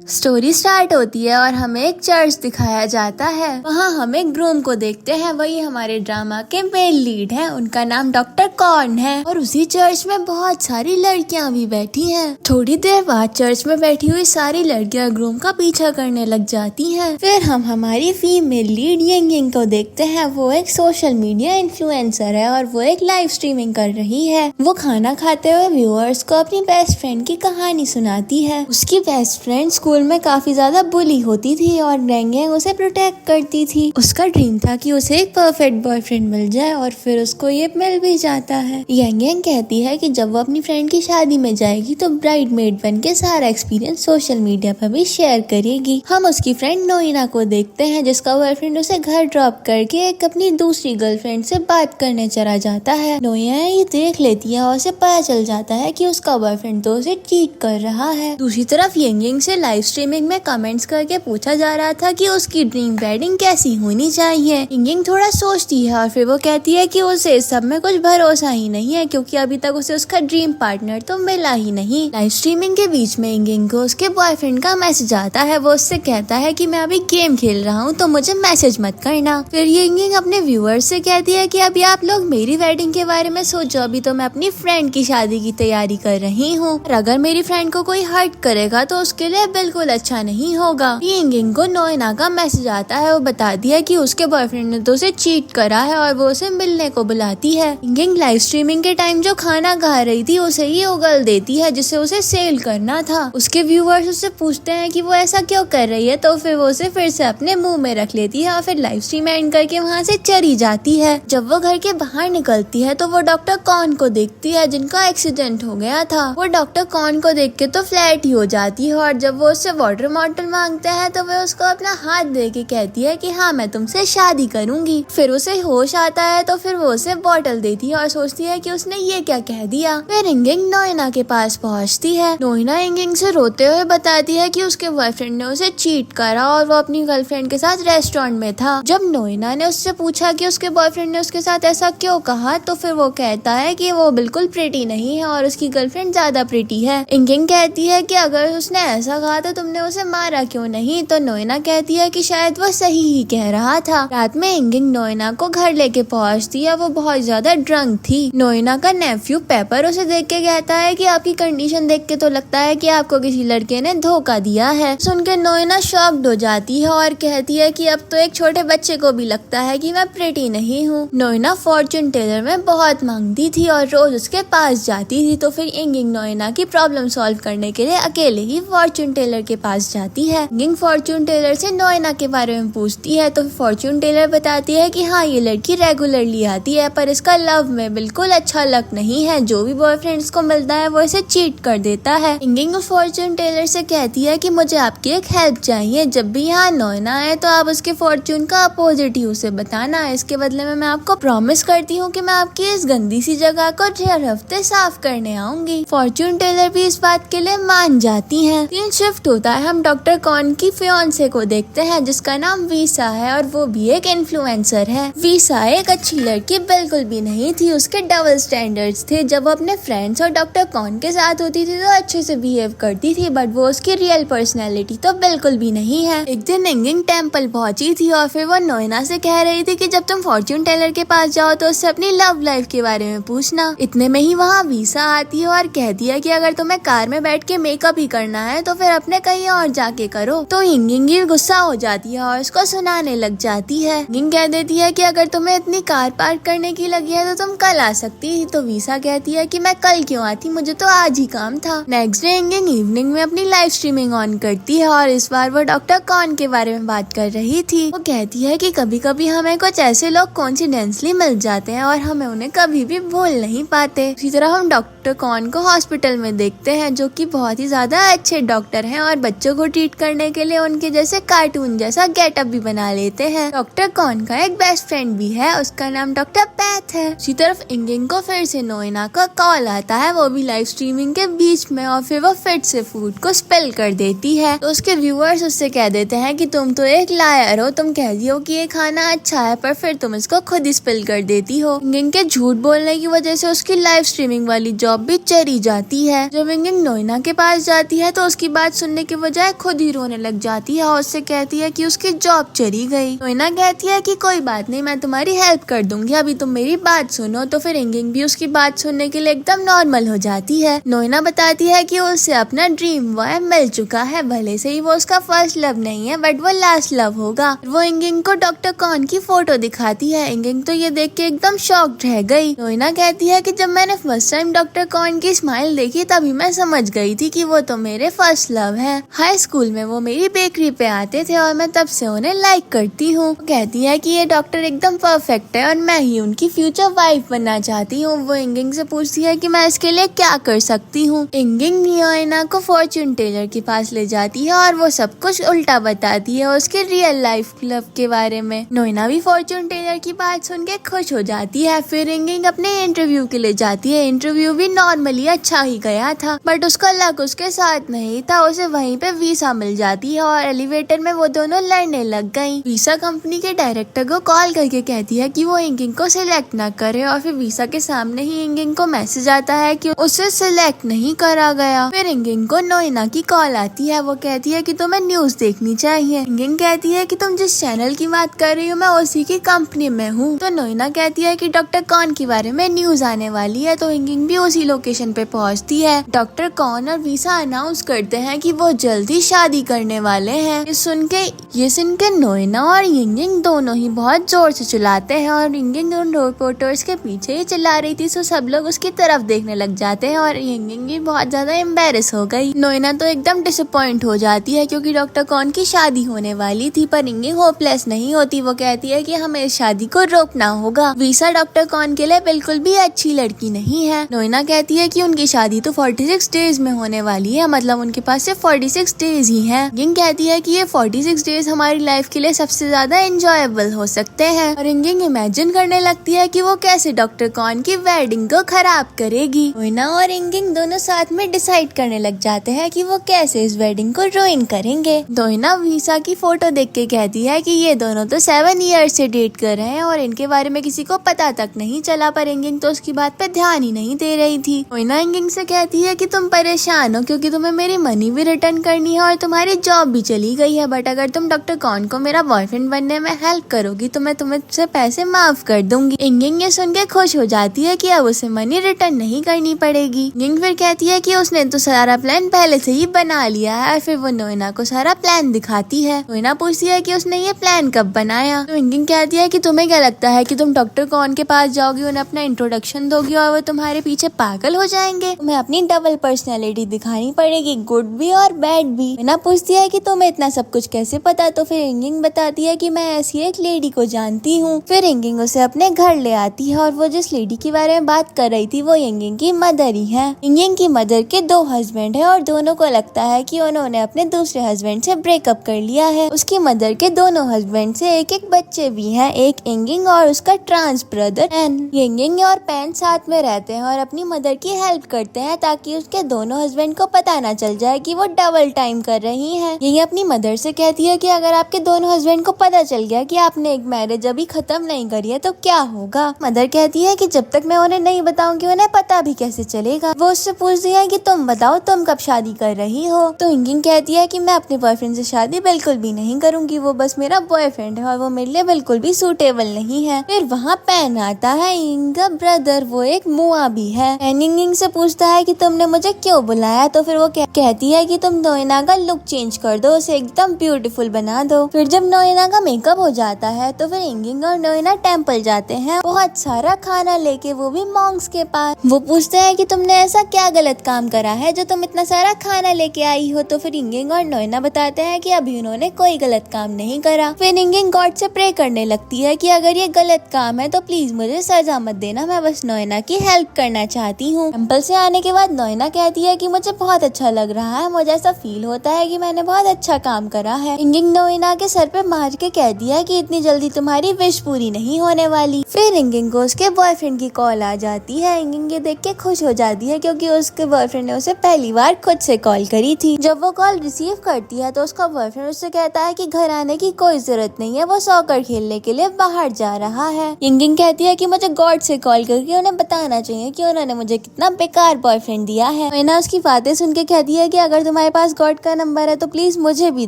Story start होती है और हमें एक चर्च दिखाया जाता है। वहाँ हम एक ग्रूम को देखते हैं, वही हमारे ड्रामा के मेन लीड हैं। उनका नाम डॉक्टर कॉर्न है और उसी चर्च में बहुत सारी लड़कियाँ भी बैठी हैं। थोड़ी देर बाद चर्च में बैठी हुई सारी लड़कियाँ ग्रूम का पीछा करने लग जाती हैं। फिर हम हमारी फीमेल लीड यंग यंग को देखते हैं। वो एक सोशल मीडिया इन्फ्लुएंसर है और वो एक लाइव स्ट्रीमिंग कर रही है। वो खाना खाते हुए व्यूअर्स को अपनी बेस्ट फ्रेंड की कहानी सुनाती है। उसकी बेस्ट फ्रेंड स्कूल में काफी ज्यादा बुली होती थी और यंग यंग उसे प्रोटेक्ट करती थी। उसका ड्रीम था कि उसे एक परफेक्ट बॉयफ्रेंड मिल जाए और फिर उसको ये मिल भी जाता है। यंग यंग कहती है कि जब वो अपनी फ्रेंड की शादी में जाएगी तो ब्राइड मेड बन के सारा एक्सपीरियंस सोशल मीडिया पर भी शेयर करेगी। हम उसकी फ्रेंड नोइना को देखते हैं, जिसका बॉयफ्रेंड उसे घर ड्रॉप करके एक अपनी दूसरी गर्लफ्रेंड से बात करने चला जाता है। नोइना ये देख लेती है और उसे पता चल जाता है कि उसका बॉयफ्रेंड तो उसे चीट कर रहा है। दूसरी तरफ यंग यंग से लाइव स्ट्रीमिंग में कमेंट्स करके पूछा जा रहा था कि उसकी ड्रीम वेडिंग कैसी होनी चाहिए। यंग यंग थोड़ा सोचती है और फिर वो कहती है कि उसे इस सब में कुछ भरोसा ही नहीं है, क्योंकि अभी तक उसे उसका ड्रीम पार्टनर तो मिला ही नहीं। लाइव स्ट्रीमिंग के बीच में यंग यंग को उसके बॉयफ्रेंड का मैसेज आता है। वो उससे कहता है कि मैं अभी गेम खेल रहा हूँ तो मुझे मैसेज मत करना। फिर यंग यंग अपने व्यूअर्स से कहती है कि अभी आप लोग मेरी वेडिंग के बारे में सोचो, अभी तो मैं अपनी फ्रेंड की शादी की तैयारी कर रही हूँ और अगर मेरी फ्रेंड को कोई हर्ट करेगा तो उसके लिए बिल्कुल अच्छा नहीं होगा। यंग यंग को नोइना का मैसेज आता है। वो बताती है कि उसके बॉयफ्रेंड ने तो उसे चीट करा है और वो उसे मिलने को बुलाती है। यंग यंग लाइव स्ट्रीमिंग के टाइम जो खाना खा रही थी उसे ही उगल देती है, जिसे उसे सेल करना था। उसके व्यूअर्स उससे पूछते हैं कि वो ऐसा क्यों कर रही है, तो फिर वो उसे फिर से अपने मुंह में रख लेती है और फिर लाइव स्ट्रीम एंड करके वहाँ से चली जाती है। जब वो घर के बाहर निकलती है तो वो डॉक्टर कॉर्न को देखती है, जिनका एक्सीडेंट हो गया था। वो डॉक्टर कॉर्न को देख के तो फ्लैट ही हो जाती है और जब वो उससे वाटर बॉटल मांगता है तो वो उसको अपना हाथ दे के कहती है कि हाँ मैं तुमसे शादी करूंगी। फिर उसे होश आता है तो फिर वो उसे बॉटल देती है और सोचती है कि उसने ये क्या कह दिया। फिर यंग यंग नोइना के पास पहुंचती है। नोइना यंग यंग से रोते हुए बताती है कि उसके बॉयफ्रेंड ने उसे चीट करा और वो अपनी गर्लफ्रेंड के साथ रेस्टोरेंट में था। जब नोइना ने उससे पूछा कि उसके बॉयफ्रेंड ने उसके साथ ऐसा क्यों कहा, तो फिर वो कहता है कि वो बिल्कुल प्रिटी नहीं है और उसकी गर्लफ्रेंड ज्यादा प्रिटी है। यंग यंग कहती है कि अगर उसने ऐसा कहा तो तुमने उसे मारा क्यों नहीं, तो नोइना कहती है कि शायद वो सही ही कह रहा था। रात में यंग यंग नोइना को घर लेके पहुंचती है। वो बहुत ज्यादा ड्रंक थी। नोइना का नेफ्यू पेपर उसे देख के कहता है कि आपकी कंडीशन देख के तो लगता है कि आपको किसी लड़के ने धोखा दिया है। सुन के नोइना शॉक्ड हो जाती है और कहती है कि अब तो एक छोटे बच्चे को भी लगता है कि मैं प्रिटी नहीं हूँ। नोइना फॉर्चून टेलर में बहुत मांगती थी और रोज उसके पास जाती थी, तो फिर यंग यंग नोइना की प्रॉब्लम सॉल्व करने के लिए अकेले ही फॉर्चून टेलर के पास जाती है। यंग फॉर्चून टेलर से नोइना के बारे में पूछती है तो फॉर्चून टेलर बताती है कि हाँ ये लड़की रेगुलरली आती है पर इसका लव में बिल्कुल अच्छा लक नहीं है। जो भी बॉयफ्रेंड्स को मिलता है वो इसे चीट कर देता है। यंग यंग फॉर्चून टेलर से कहती है कि मुझे आपकी एक हेल्प चाहिए। जब भी यहाँ नोइना आए तो आप उसके फॉर्चून का अपोजिट ही उसे बताना। इसके बदले में मैं आपको प्रॉमिस करती हूँ कि मैं आपकी इस गंदी सी जगह को हर हफ्ते साफ करने आऊंगी। फॉर्चून टेलर भी इस बात के लिए मान जाती है। सीन शिफ्ट होता है। हम डॉक्टर कॉर्न की फियांसे को देखते हैं, जिसका नाम वीसा है और वो भी एक इन्फ्लुएंसर है। वीसा एक अच्छी लड़की बिल्कुल भी नहीं थी। उसके डबल स्टैंडर्ड्स थे। जब वो अपने फ्रेंड्स और डॉक्टर कॉर्न के साथ होती थी तो अच्छे से बिहेव करती थी, बट वो उसकी रियल पर्सनैलिटी तो बिल्कुल भी नहीं है। एक दिन यंग यंग टेम्पल पहुंची थी और फिर वो नोइना से कह रही थी कि जब तुम फॉर्चून टेलर के पास जाओ तो उससे अपनी लव लाइफ के बारे में पूछना। इतने में ही वहाँ वीसा आती है और कहती है कि अगर तुम्हें कार में बैठ के मेकअप ही करना है तो फिर अपने कहीं और जाके करो। तो यंग यंग गुस्सा हो जाती है और उसको सुनाने लग जाती है। यंग कह देती है कि अगर तुम्हें इतनी कार पार्क करने की लगी है तो तुम कल आ सकती थी। तो वीसा कहती है कि मैं कल क्यों आती, मुझे तो आज ही काम था। Next day young young evening में अपनी लाइव स्ट्रीमिंग ऑन करती है और इस बार वो डॉक्टर कॉर्न के बारे में बात कर रही थी। वो कहती है कि कभी कभी हमें कुछ ऐसे लोग कोइंसिडेंटली मिल जाते हैं और हमें उन्हें कभी भी भूल नहीं पाते। इसी तरह हम डॉक्टर कॉर्न को हॉस्पिटल में देखते हैं, जो कि बहुत ही ज्यादा अच्छे डॉक्टर हैं और बच्चों को ट्रीट करने के लिए उनके जैसे कार्टून जैसा गेटअप भी बना लेते हैं। डॉक्टर कॉर्न का एक बेस्ट फ्रेंड भी है, उसका नाम डॉक्टर पैथ है। उसी तरफ यंग यंग को फिर से नोइना का कॉल आता है, वो भी लाइव स्ट्रीमिंग के बीच में, और फिर वो फिर से फूड को स्पेल कर देती है। तो उसके व्यूअर्स उससे कह देते हैं कि तुम तो एक लायर हो, तुम कहती हो कि ये खाना अच्छा है पर फिर तुम इसको खुद ही स्पेल कर देती हो। यंग यंग के झूठ बोलने की वजह से उसकी लाइव स्ट्रीमिंग वाली जॉब जॉब भी चली जाती है। जब इंगिंग नोइना के पास जाती है तो उसकी बात सुनने के बजाय खुद ही रोने लग जाती है और उससे कहती है कि उसकी जॉब चली गई। नोइना कहती है कि कोई बात नहीं, मैं तुम्हारी हेल्प कर दूंगी, अभी तुम मेरी बात सुनो। तो फिर इंगिंग भी उसकी बात सुनने के लिए एकदम नॉर्मल हो जाती है। नोइना बताती है कि उसे अपना ड्रीम बॉय मिल चुका है, भले से ही वो उसका फर्स्ट लव नहीं है बट वो लास्ट लव होगा। वो इंगिंग को डॉक्टर कॉन की फोटो दिखाती है। इंगिंग तो ये देख के एकदम शॉक्ड रह गई। नोइना कहती है कि जब मैंने फर्स्ट टाइम डॉक्टर कॉन की स्माइल देखी तभी मैं समझ गई थी कि वो तो मेरे फर्स्ट लव है। हाई स्कूल में वो मेरी बेकरी पे आते थे और मैं तब से उन्हें लाइक करती हूँ। कहती है कि ये डॉक्टर एकदम परफेक्ट है और मैं ही उनकी फ्यूचर वाइफ बनना चाहती हूँ। वो इंगिंग से पूछती है कि मैं इसके लिए क्या कर सकती हूँ। इंगिंग नोइना को फॉर्च्यून टेलर के पास ले जाती है और वो सब कुछ उल्टा बताती है उसके रियल लाइफ लव के बारे में। नोइना भी फॉर्च्यून टेलर की बात सुन के खुश हो जाती है। फिर इंगिंग अपने इंटरव्यू के लिए जाती है। इंटरव्यू भी नॉर्मली अच्छा ही गया था बट उसका लक उसके साथ नहीं था। उसे वहीं पे वीसा मिल जाती है और एलिवेटर में वो दोनों लड़ने लग गयी। वीसा कंपनी के डायरेक्टर को कॉल करके कहती है कि वो इंगिंग को सिलेक्ट ना करे और फिर वीसा के सामने ही इंगिंग को मैसेज आता है कि उसे सिलेक्ट नहीं करा गया। फिर इंगिंग को नोइना की कॉल आती है। वो कहती है कि तुम्हें न्यूज देखनी चाहिए। इंगिंग कहती है कि तुम जिस चैनल की बात कर रही हो मैं उसी की कंपनी में हूँ। तो नोइना कहती है कि डॉक्टर कॉन के बारे में न्यूज आने वाली है। तो इंगिंग भी उसी लोकेशन पे पहुँचती है। डॉक्टर कॉन और वीसा अनाउंस करते हैं कि वो जल्दी शादी करने वाले हैं। ये सुन के नोइना और इंगिंग दोनों ही बहुत जोर से चिल्लाते हैं और इंगिंग उन रिपोर्टर्स के पीछे ही चिल्ला रही थी तो सब लोग उसकी तरफ देखने लग जाते हैं और इंगिंग भी बहुत ज्यादा एम्बेरस हो गई। नोइना तो एकदम डिसअपॉइंट हो जाती है क्योंकि डॉक्टर कॉन की शादी होने वाली थी पर इंगिंग होपलेस नहीं होती। वो कहती है कि हमें इस शादी को रोकना होगा। वीसा डॉक्टर कॉन के लिए बिल्कुल भी अच्छी लड़की नहीं है। नोइना कहती है कि उनकी शादी तो 46 डेज में होने वाली है, मतलब उनके पास सिर्फ 46 डेज ही हैं। इंगिंग कहती है कि ये 46 डेज हमारी लाइफ के लिए सबसे ज्यादा एंजॉयबल हो सकते हैं और इंगिंग इमेजिन करने लगती है कि वो कैसे डॉक्टर कॉन की वेडिंग को खराब करेगी। नोइना और इंगिंग दोनों साथ में डिसाइड करने लग जाते हैं कि वो कैसे इस वेडिंग को रुइन करेंगे। नोइना वीसा की फोटो देख के कहती है कि ये दोनों तो 7 ईयर से डेट कर रहे हैं और इनके बारे में किसी को पता तक नहीं चला, पर इंगिंग तो उसकी बात पे ध्यान ही नहीं दे रही थी। नोइना इंगिंग से कहती है कि तुम परेशान हो क्योंकि तुम्हें मेरी मनी भी रिटर्न करनी है और तुम्हारी जॉब भी चली गई है, बट अगर तुम डॉक्टर कॉन को मेरा बॉयफ्रेंड बनने में हेल्प करोगी तो मैं तुम्हें पैसे माफ कर दूंगी। इंगिंग ये सुन के खुश हो जाती है कि अब उसे मनी रिटर्न नहीं करनी पड़ेगी। इंगिंग फिर कहती है कि उसने तो सारा प्लान पहले से ही बना लिया है और फिर वो नोइना को सारा प्लान दिखाती है। नोइना पूछती है कि उसने ये प्लान कब बनाया। तो इंगिंग कहती है कि तुम्हें क्या लगता है कि तुम डॉक्टर कॉन के पास जाओगी, उन्हें अपना इंट्रोडक्शन दोगी और वो तुम्हारे पीछे पागल हो जाएंगे। तुम्हें अपनी डबल पर्सनैलिटी दिखानी पड़ेगी, गुड भी और बैड भी। नोइना पूछती है कि तुम्हें इतना सब कुछ कैसे पता। तो फिर इंगिंग बताती है कि मैं ऐसी एक लेडी को जानती हूँ। फिर इंगिंग उसे अपने घर ले आती है और वो जिस लेडी के बारे में बात कर रही थी वो इंगिंग की मदर ही है। इंगिंग की मदर के 2 हस्बैंड है और दोनों को लगता है कि उन्होंने अपने दूसरे हस्बैंड से ब्रेकअप कर लिया है। उसकी मदर के दोनों हस्बैंड से एक बच्चे भी हैं, एक इंगिंग और उसका ट्रांस ब्रदर पैन। इंगिंग और पैन साथ में रहते हैं और अपनी मदर की हेल्प करते हैं ताकि उसके दोनों हस्बैंड को पता ना चल जाए कि वो डबल टाइम कर रही हैं। ये अपनी मदर से कहती है कि अगर आपके दोनों हस्बैंड को पता चल गया कि आपने एक मैरिज अभी खत्म नहीं करी है तो क्या होगा। मदर कहती है कि जब तक मैं उन्हें नहीं बताऊंगी उन्हें पता भी कैसे चलेगा। वो उससे पूछती है कि तुम बताओ तुम कब शादी कर रही हो। तो इंगिंग कहती है कि मैं अपने बॉयफ्रेंड से शादी बिल्कुल भी नहीं करूंगी, वो बस मेरा बॉयफ्रेंड है और वो मेरे लिए बिल्कुल भी सूटेबल नहीं है। फिर वहाँ पैन आता है, इंगिंग का ब्रदर, वो एक मुआ भी है। पैन इंगिंग से पूछता है कि तुमने मुझे क्यों बुलाया। तो फिर वो कहती है कि तुम नोइना का लुक चेंज कर दो, उसे एकदम ब्यूटीफुल बना दो। फिर जब नोइना का मेकअप हो जाता है तो फिर इंगिंग और नोइना टेम्पल जाते हैं बहुत सारा खाना लेके, वो भी मॉन्क्स के पास। वो पूछते हैं कि तुमने ऐसा क्या गलत काम करा है जो तुम इतना सारा खाना लेके आई हो। तो फिर इंगिंग और नोइना बताते हैं कि अभी उन्होंने कोई गलत काम नहीं करा। फिर इंगिंग गॉड से प्रे करने लगती है कि अगर ये गलत काम है तो प्लीज मुझे सजा मत देना, मैं बस नोइना की हेल्प करना चाहती हूँ। टेम्पल से आने के बाद नोइना कहती है कि मुझे बहुत अच्छा लग रहा है, मुझे ऐसा फील होता है कि मैंने बहुत अच्छा काम करा है। इंगिंग नोइना के सर पे मार के कहती है कि इतनी जल्दी तुम्हारी विश पूरी नहीं होने वाली। फिर इंगिंग को उसके बॉयफ्रेंड की कॉल आ जाती है। इंगिंग ये देख के खुश हो जाती है क्योंकि उसके बॉयफ्रेंड ने उसे पहली बार खुद से कॉल करी थी। जब वो कॉल रिसीव करती है तो उसका बॉयफ्रेंड उससे कहता है कि घर आने की कोई जरूरत नहीं है, वो सॉकर खेलने के लिए बाहर जा रहा है। इंगिंग कहती है कि मुझे गॉड से कॉल करके उन्हें बताना चाहिए कि उन्होंने मुझे कितना बेकार बॉयफ्रेंड दिया है। नोएना उसकी बातें सुन के कहती है कि अगर तुम्हारे पास गॉड का नंबर है तो प्लीज मुझे भी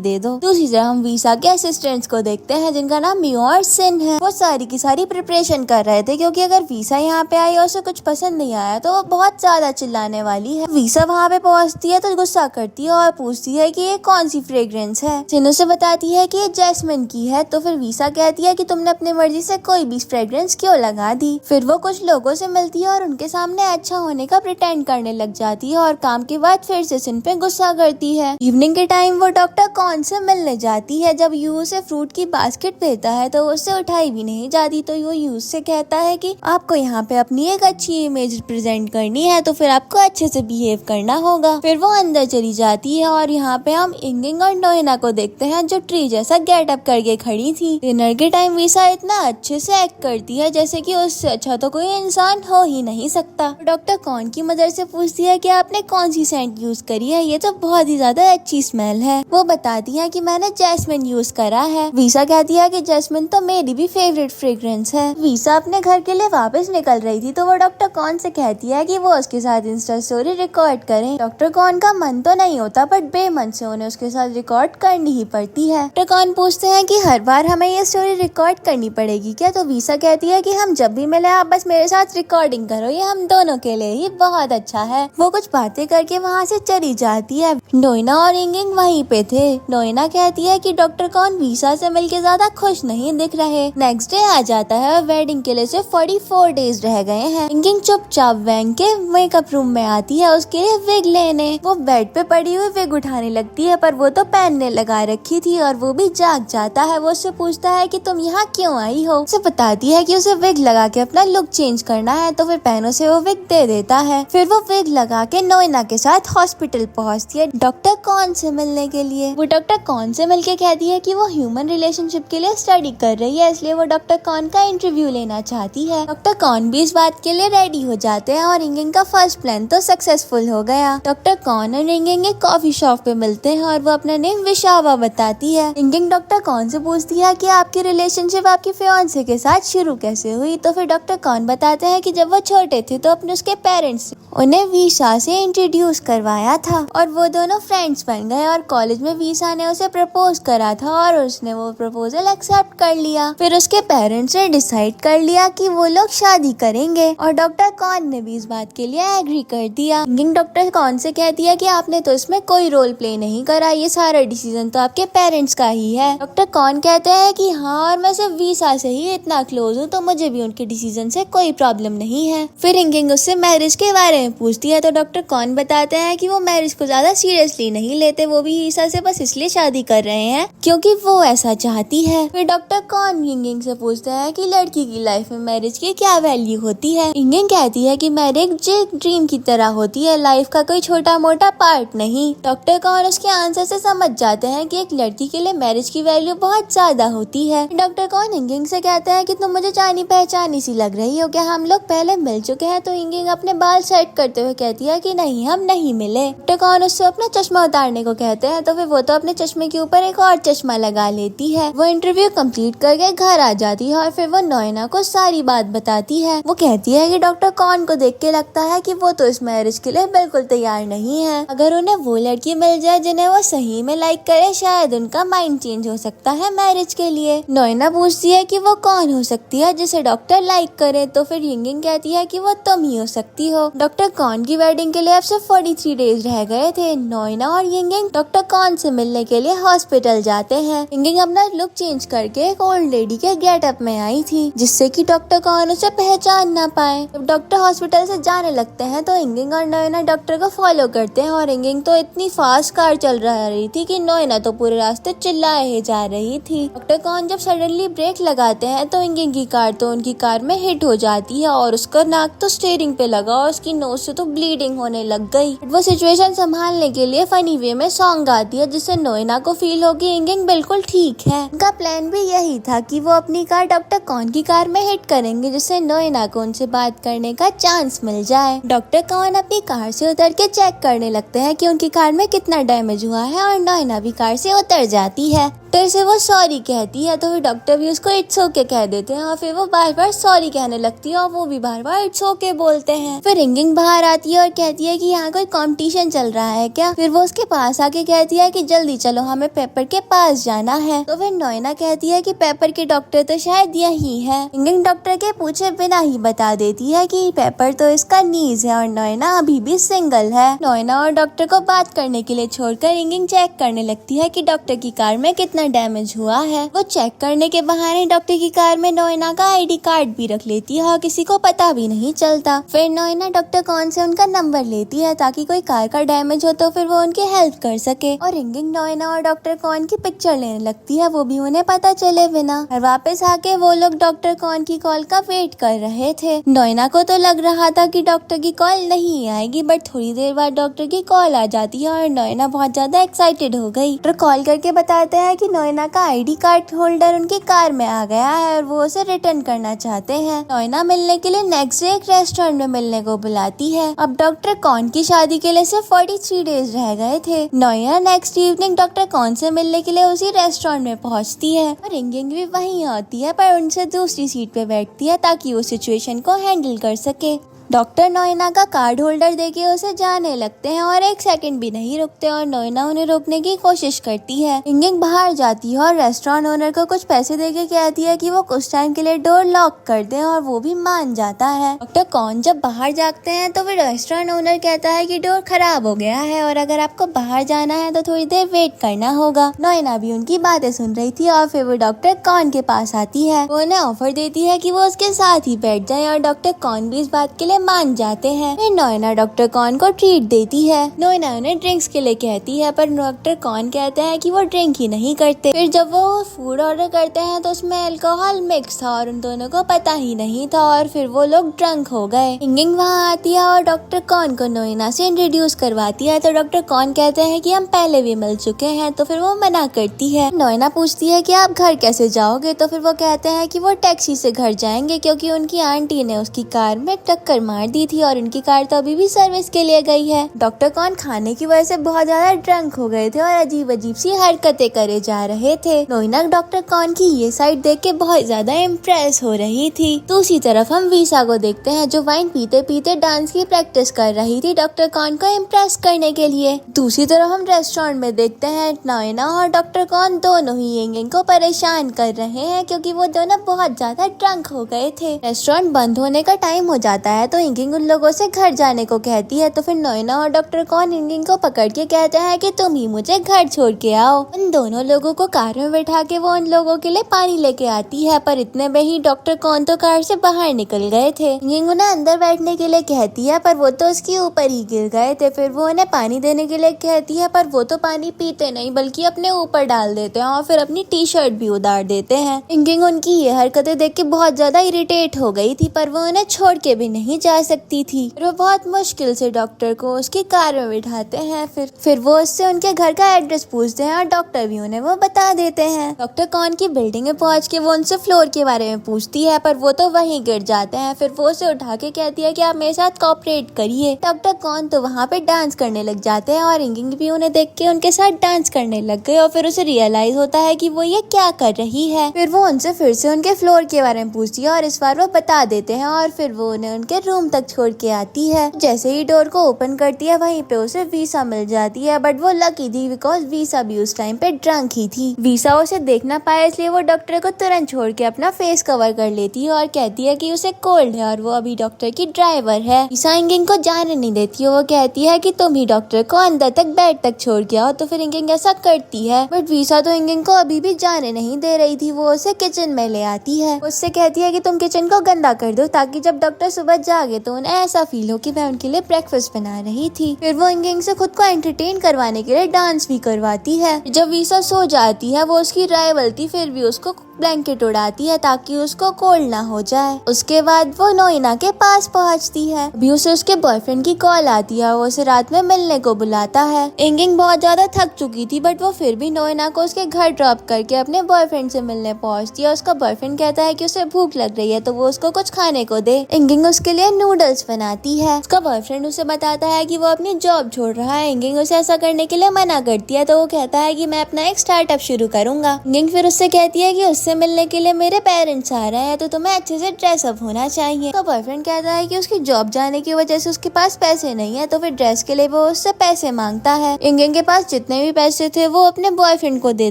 दे दो। दूसरी तरफ हम वीसा के असिस्टेंट्स को देखते हैं जिनका नाम मियो और सिन है। वो सारी की सारी प्रिपरेशन कर रहे थे क्योंकि अगर वीसा यहाँ पे आई और उसे कुछ पसंद नहीं आया तो वो बहुत ज्यादा चिल्लाने वाली है। वीसा वहाँ पे पहुँचती है तो गुस्सा करती है और पूछती है कि ये कौन सी फ्रेग्रेंस है। सिन उसे बताती है कि ये जैस्मिन की है। तो फिर वीसा कहती है कि तुमने अपनी मर्जी से कोई भी फ्रेग्रेंस क्यों लगा दी। फिर वो कुछ लोगों से मिलती है और उनके सामने अच्छा होने का प्रिटेंड करने लग जाती है और काम के बाद फिर से सिन पे गुस्सा करती है। इवनिंग के टाइम वो डॉक्टर कॉन से मिलने जाती है। जब यू उसे फ्रूट की बास्केट देता है तो उससे उठाई भी नहीं जाती। तो वो यूज से कहता है कि आपको यहाँ पे अपनी एक अच्छी इमेज प्रेजेंट करनी है तो फिर आपको अच्छे से बिहेव करना होगा। फिर वो अंदर चली जाती है और यहाँ पे हम इंगिंग और नोएना को देखते हैं जो ट्री जैसा गेट अप करके खड़ी थी। डिनर के टाइम वीसा इतना अच्छे से एक्ट करती है जैसे कि उससे अच्छा तो कोई इंसान हो ही नहीं सकता। डॉक्टर कॉन की मदर से पूछती है कि आपने कौन सी सेंट यूज करी है, ये तो बहुत ही ज्यादा अच्छी स्मेल है। वो बताती है कि मैंने जैस्मिन यूज करा है। वीसा कहती है कि जैस्मिन तो मेरी भी फेवरेट फ्रेग्रेंस है। वीसा अपने घर के लिए वापस निकल रही थी तो वो डॉक्टर कॉन से कहती है कि वो उसके साथ इंस्टा स्टोरी रिकॉर्ड करें। डॉक्टर कॉन का मन तो नहीं होता बट बेमन से उन्हें उसके साथ रिकॉर्ड करनी ही पड़ती है। डॉक्टर कॉन पूछते हैं कि हर बार हमें ये स्टोरी रिकॉर्ड करनी पड़ेगी क्या। तो वीसा कहती है कि हम जब भी मिले आप बस मेरे साथ रिकॉर्डिंग करो, ये हम दोनों के लिए ही बहुत अच्छा है। वो कुछ बातें करके वहाँ से चली जाती है। नोएना और इंगिंग वहीं पे थे। नोएना कहती है कि डॉक्टर कॉन वीसा से मिलके ज्यादा खुश नहीं दिख रहे। नेक्स्ट डे आ जाता है और वेडिंग के लिए सिर्फ 44 डेज रह गए हैं। इंगिंग चुपचाप वैंग के मेकअप रूम में आती है उसके लिए विग लेने। वो बेड पे पड़ी हुई विग उठाने लगती है पर वो तो पहनने लगा रखी थी और वो भी जाग जाता है। वो उससे पूछता है कि तुम यहाँ क्यों आई हो। उसे बताती है कि उसे विग लगा के अपना लुक चेंज करना है तो फिर पहनों से वो विग दे देता है। फिर वो विग लगा के नोएना के साथ हॉस्पिटल पहुँचती है डॉक्टर कॉन से मिलने के लिए। वो डॉक्टर कॉन से मिलके कहती है कि वो ह्यूमन रिलेशनशिप के लिए स्टडी कर रही है इसलिए वो डॉक्टर कॉन का इंटरव्यू लेना चाहती है। डॉक्टर कॉन भी इस बात के लिए रेडी हो जाते हैं और इंगिंग का फर्स्ट प्लान तो सक्सेसफुल हो गया। डॉक्टर कॉन और इंगिंग एक कॉफी शॉप पे मिलते हैं और वो अपना नेम विशावा बताती है। इंगिंग डॉक्टर कॉन से पूछती है कि आपकी रिलेशनशिप आपके फियांसे के साथ शुरू कैसे हुई। तो फिर डॉक्टर कॉन बताते हैं कि जब वो छोटे थे तो अपने उसके पेरेंट्स उन्हें वीसा से इंट्रोड्यूस करवाया था और वो दोनों फ्रेंड्स बन गए और कॉलेज में वीसा ने उसे प्रपोज करा था और उसने वो प्रपोजल एक्सेप्ट कर लिया। फिर उसके पेरेंट्स ने डिसाइड कर लिया कि वो लोग शादी करेंगे और डॉक्टर कॉन ने भी इस बात के लिए एग्री कर दिया। इंगिंग डॉक्टर कॉन से कहती है कि आपने तो इसमें कोई रोल प्ले नहीं करा, ये सारा डिसीजन तो आपके पेरेंट्स का ही है। डॉक्टर कॉन कहते हैं कि हाँ और मैं सिर्फ वीसा से ही इतना क्लोज हूँ तो मुझे भी उनके डिसीजन से कोई प्रॉब्लम नहीं है। फिर इंगिंग उससे मैरिज के बारे में पूछती है तो डॉक्टर कॉन बताते हैं कि वो मैरिज को ज्यादा सीरियसली नहीं लेते, वो भी ईसा से बस इसलिए शादी कर रहे हैं क्योंकि वो ऐसा चाहती है। फिर डॉक्टर कॉन इंगिंग से पूछते हैं कि लड़की की लाइफ में मैरिज की क्या वैल्यू होती है। इंगिंग कहती है कि मैरिज एक ड्रीम की तरह होती है, लाइफ का कोई छोटा मोटा पार्ट नहीं। डॉक्टर कॉन उसके आंसर से समझ जाते हैं कि एक लड़की के लिए मैरिज की वैल्यू बहुत ज्यादा होती है। डॉक्टर कॉन इंगिंग से कहते हैं कि तुम मुझे जानी पहचानी सी लग रही हो, क्या हम लोग पहले मिल चुके हैं। तो इंगिंग अपने बाल सेट करते हुए कहती है कि नहीं हम नहीं मिले। डॉक्टर कॉन उससे अपना चश्मा उतारने को कहते हैं तो फिर वो तो अपने चश्मे के ऊपर एक और चश्मा लगा लेती है। वो इंटरव्यू कंप्लीट करके घर आ जाती है और फिर वो नोएना को सारी बात बताती है। वो कहती है कि डॉक्टर कॉन को देख के लगता है कि वो तो इस मैरिज के लिए बिल्कुल तैयार नहीं है। अगर उन्हें वो लड़की मिल जाए जिन्हें वो सही में लाइक करे शायद उनका माइंड चेंज हो सकता है मैरिज के लिए। नोएना पूछती है कि वो कौन हो सकती है जिसे डॉक्टर लाइक करे। तो फिर इंगिंग कहती है कि वो तुम ही हो सकती हो। डॉक्टर कॉन की वेडिंग के लिए अब सिर्फ 43 डेज रह गए थे। नोएना और इंगिंग डॉक्टर कॉन से मिलने के लिए हॉस्पिटल जाते हैं। इंगिंग अपना लुक चेंज करके एक ओल्ड लेडी के गेटअप में आई थी जिससे कि डॉक्टर कॉन उसे पहचान ना पाए। जब डॉक्टर हॉस्पिटल से जाने लगते हैं तो इंगिंग और नोएना डॉक्टर को फॉलो करते हैं और इंगिंग तो इतनी फास्ट कार चल रही थी कि नोएना तो पूरे रास्ते चिल्लाए ही जा रही थी। डॉक्टर कॉन जब सडनली ब्रेक लगाते हैं तो इंगिंग की कार तो उनकी कार में हिट हो जाती है और उसका नाक तो स्टीयरिंग पे लगा और उसकी नोज से तो ब्लीडिंग होने लग गई। वो सिचुएशन संभालने के लिए फनी वे में सॉन्ग गाती है जिससे नोएना को फील हो कि इंगिंग बिल्कुल ठीक है। उनका प्लान भी यही था कि वो अपनी कार डॉक्टर कॉन की कार में हिट करेंगे जिससे नोएना को उनसे बात करने का चांस मिल जाए। डॉक्टर कॉन अपनी कार से उतर के चेक करने लगते हैं कि उनकी कार में कितना डैमेज हुआ है और नोएना भी कार से उतर जाती है। डॉक्टर से वो सॉरी कहती है, तो फिर डॉक्टर भी उसको इट्स ओके कह देते हैं और फिर वो बार बार सॉरी कहने लगती है और वो भी बार बार इट्स ओके बोलते हैं। फिर रिंगिंग बाहर आती है और कहती है कि यहाँ कोई कंपटीशन चल रहा है क्या। फिर वो उसके पास आके कहती है कि जल्दी चलो, हमें पेपर के पास जाना है। तो फिर नोएना कहती है कि पेपर के डॉक्टर तो शायद यही है। रिंगिंग डॉक्टर के पूछे बिना ही बता देती है कि पेपर तो इसका नीज है और नोएना अभी भी सिंगल है। नोएना और डॉक्टर को बात करने के लिए छोड़कर रिंगिंग चेक करने लगती है कि डॉक्टर की कार में कितना डैमेज हुआ है। वो चेक करने के बहाने डॉक्टर की कार में नोएना का आईडी कार्ड भी रख लेती है और किसी को पता भी नहीं चलता। फिर नोएना डॉक्टर कौन से उनका नंबर लेती है ताकि कोई कार का डैमेज हो तो फिर वो उनकी हेल्प कर सके। और रिंगिंग नोएना और डॉक्टर कौन की पिक्चर लेने लगती है, वो भी उन्हें पता चले बिना। और वापस आके वो लोग डॉक्टर कौन की कॉल का वेट कर रहे थे। नोएना को तो लग रहा था कि डॉक्टर की कॉल नहीं आएगी, बट थोड़ी देर बाद डॉक्टर की कॉल आ जाती है और नोएना बहुत ज्यादा एक्साइटेड हो गई। डॉक्टर कॉल करके बताते हैं कि नोएना का आईडी कार्ड होल्डर उनकी कार में आ गया है और वो उसे रिटर्न करना चाहते हैं। नोएना मिलने के लिए नेक्स्ट डे एक रेस्टोरेंट में मिलने को बुलाती है। अब डॉक्टर कौन की शादी के लिए सिर्फ 43 डेज रह गए थे। नोएना नेक्स्ट इवनिंग डॉक्टर कौन से मिलने के लिए उसी रेस्टोरेंट में पहुंचती है और रिंगिंग भी वहीं आती है, पर उनसे दूसरी सीट पे बैठती है ताकि वो सिचुएशन को हैंडल कर सके। डॉक्टर नोएना का कार्ड होल्डर देके उसे जाने लगते हैं और एक सेकंड भी नहीं रुकते और नोएना उन्हें रोकने की कोशिश करती है। रिंगिंग बाहर जाती है और रेस्टोरेंट ओनर को कुछ पैसे देके कहती है कि वो कुछ टाइम के लिए डोर लॉक कर दे और वो भी मान जाता है। डॉक्टर कौन जब बाहर जागते हैं तो फिर रेस्टोरेंट ओनर कहता है कि डोर खराब हो गया है और अगर आपको बाहर जाना है तो थोड़ी देर वेट करना होगा। नोएना भी उनकी बातें सुन रही थी और फिर वो डॉक्टर कौन के पास आती है। वो उन्हें ऑफर देती है कि वो उसके साथ ही बैठ जाए और डॉक्टर कौन भी इस बात के लिए मान जाते हैं। फिर नोएना डॉक्टर कॉन को ट्रीट देती है। नोएना उन्हें ड्रिंक्स के लिए कहती है, पर डॉक्टर कॉन कहते हैं कि वो ड्रिंक ही नहीं करते। फिर जब वो फूड ऑर्डर करते हैं तो उसमें अल्कोहल मिक्स था और उन दोनों को पता ही नहीं था और फिर वो लोग ड्रंक हो गए। रिंगिंग वहाँ आती है और डॉक्टर कॉन को नोएना से इंट्रोड्यूस करवाती है, तो डॉक्टर कॉन कहते हैं कि हम पहले भी मिल चुके हैं, तो फिर वो मना करती है। नोएना पूछती है कि आप घर कैसे जाओगे, तो फिर वो कहते हैं कि वो टैक्सी से घर जाएंगे क्योंकि उनकी आंटी ने उसकी कार में टक्कर मार दी थी और उनकी कार तो अभी भी सर्विस के लिए गई है। डॉक्टर कॉन खाने की वजह से बहुत ज्यादा ड्रंक हो गए थे और अजीब अजीब सी हरकतें करे जा रहे थे। नोएना डॉक्टर कॉन की ये साइड देख के बहुत ज्यादा इम्प्रेस हो रही थी। दूसरी तरफ हम वीसा को देखते हैं जो वाइन पीते पीते डांस की प्रैक्टिस कर रही थी डॉक्टर कॉन को इम्प्रेस करने के लिए। दूसरी तरफ हम रेस्टोरेंट में देखते हैं नोएना और डॉक्टर कॉन दोनों ही यिंग को परेशान कर रहे हैं क्योंकि वो दोनों बहुत ज्यादा ड्रंक हो गए थे। रेस्टोरेंट बंद होने का टाइम हो जाता है तो यिंग उन लोगों से घर जाने को कहती है, तो फिर नोएना और डॉक्टर कॉन यिंग को पकड़ के कहते हैं कि तुम ही मुझे घर छोड़ के आओ। उन दोनों लोगों को कार में बैठा के वो उन लोगों के लिए पानी लेके आती है, पर इतने में ही डॉक्टर कॉन तो कार से बाहर निकल गए थे। यिंग उन्हें अंदर बैठने के लिए कहती है पर वो तो उसके ऊपर ही गिर गए थे। फिर वो उन्हें पानी देने के लिए कहती है पर वो तो पानी पीते नहीं बल्कि अपने ऊपर डाल देते हैं और फिर अपनी टी शर्ट भी उतार देते हैं। यिंग उनकी ये हरकतें देख के बहुत ज्यादा इरिटेट हो गई थी, पर वो उन्हें छोड़ के भी नहीं जा सकती थी। वो बहुत मुश्किल से डॉक्टर को उसकी कार में बिठाते हैं। फिर वो उससे उनके घर का एड्रेस पूछते हैं और डॉक्टर भी उन्हें वो बता देते हैं। डॉक्टर कॉन की बिल्डिंग में पहुंच के वो उनसे फ्लोर के बारे में पूछती है पर वो तो वहीं गिर जाते हैं। फिर वो उसे उठा के कहती है कि आप मेरे साथ कोऑपरेट करिए। डॉक्टर कॉन तो वहाँ पे डांस करने लग जाते हैं और यिंग भी उन्हें देख के उनके साथ डांस करने लग गए और फिर उसे रियलाइज होता है कि वो ये क्या कर रही है। फिर वो उनसे फिर से उनके फ्लोर के बारे में पूछती है और इस बार वो बता देते हैं और फिर वो उन्हें उनके रूम तक छोड़ के आती है। जैसे ही डोर को ओपन करती है वहीं पे उसे वीसा मिल जाती है, बट वो लकी थी बिकॉज वीसा भी उस टाइम पे ड्रंक ही थी। वीसा उसे देख ना पाए इसलिए वो डॉक्टर को तुरंत छोड़ के अपना फेस कवर कर लेती है और कहती है कि उसे कोल्ड है और वो अभी डॉक्टर की ड्राइवर है। वीसा यिंग को जाने नहीं देती है, वो कहती है कि तुम ही डॉक्टर को अंदर तक बेड तक छोड़ के आओ, तो फिर यिंग ऐसा करती है। बट वीसा तो यिंग को अभी भी जाने नहीं दे रही थी। वो उसे किचन में ले आती है, उससे कहती है कि तुम किचन को गंदा कर दो ताकि जब डॉक्टर सुबह जागे तो उन्हें ऐसा फील हो कि मैं उनके लिए ब्रेकफास्ट बना रही थी। फिर वो यिंग से खुद को एंटरटेन करवाने के लिए डांस भी करवाती है। जब वीसा सो जाती है, वो उसकी राइवल थी फिर भी उसको ब्लैंकेट उड़ाती है ताकि उसको कोल्ड ना हो जाए। उसके बाद वो नोइना के पास पहुंचती है। अभी उसे उसके बॉयफ्रेंड की कॉल आती है, वो उसे रात में मिलने को बुलाता है। इंगिंग बहुत ज्यादा थक चुकी थी बट वो फिर भी नोइना को उसके घर ड्रॉप करके अपने बॉयफ्रेंड से मिलने पहुंचती है। उसका बॉयफ्रेंड कहता है कि उसे भूख लग रही है तो वो उसको कुछ खाने को दे। इंगिंग उसके लिए नूडल्स बनाती है। उसका बॉयफ्रेंड उसे बताता है कि वो अपनी जॉब छोड़ रहा है। इंगिंग उसे ऐसा करने के लिए मना करती है तो वो कहता है कि मैं अपना एक स्टार्टअप शुरू करूंगा। इंगिंग फिर उससे कहती है कि उससे मिलने के लिए मेरे पेरेंट्स आ रहे हैं तो तुम्हें अच्छे से ड्रेसअप होना चाहिए। उसका बॉयफ्रेंड कहता है कि उसकी जॉब जाने की वजह से उसके पास पैसे नहीं है तो फिर ड्रेस के लिए वो उससे पैसे मांगता है। इंगिंग के पास जितने भी पैसे थे वो अपने बॉयफ्रेंड को दे